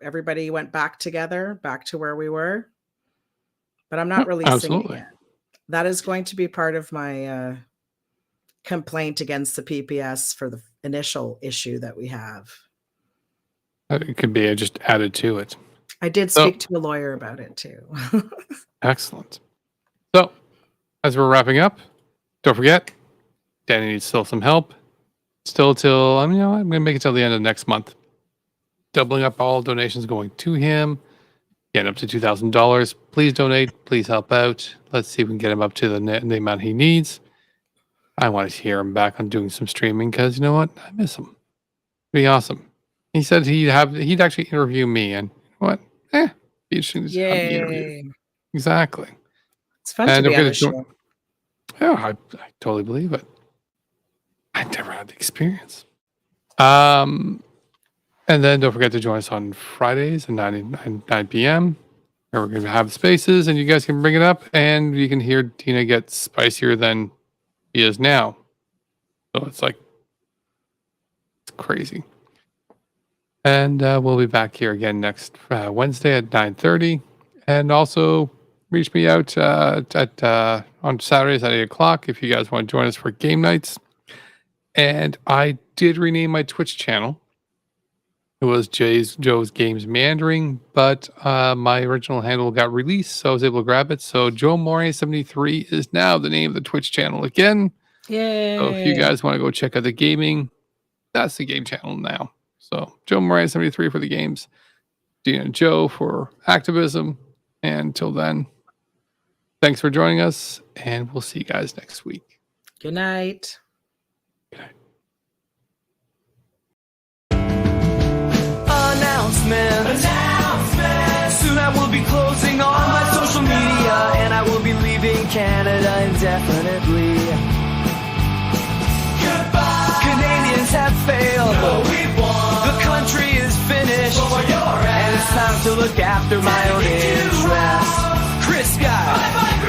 Everybody went back together, back to where we were. But I'm not releasing it yet. That is going to be part of my complaint against the PPS for the initial issue that we have. It could be just added to it. I did speak to a lawyer about it too. Excellent. So, as we're wrapping up, don't forget, Danny needs still some help. Still till, I'm going to make it till the end of next month. Doubling up all donations going to him. Getting up to $2,000. Please donate. Please help out. Let's see if we can get him up to the amount he needs. I want to hear him back on doing some streaming because you know what? I miss him. It'd be awesome. He said he'd actually interview me, and what? Be interesting to have me interview. Exactly. It's fun to be on the show. Yeah, I totally believe it. I've never had the experience. And then don't forget to join us on Fridays at 9 p.m. where we're going to have spaces, and you guys can bring it up, and you can hear Tina get spicier than he is now. So it's crazy. And we'll be back here again next Wednesday at 9:30. And also reach me out on Saturdays at 8 o'clock if you guys want to join us for game nights. And I did rename my Twitch channel. It was Joe's Games Meandering, but my original handle got released, so I was able to grab it. So Joe Moore 73 is now the name of the Twitch channel again. Yay! So if you guys want to go check out the gaming, that's the game channel now. So Joe Moore 73 for the games, Deana Joe for activism. And until then, thanks for joining us, and we'll see you guys next week. Good night. Good night. Announcement. Soon I will be closing on my social media, and I will be leaving Canada indefinitely. Goodbye. Canadians have failed. No, we won. The country is finished. And it's time to look after my own interests. Chris Guy.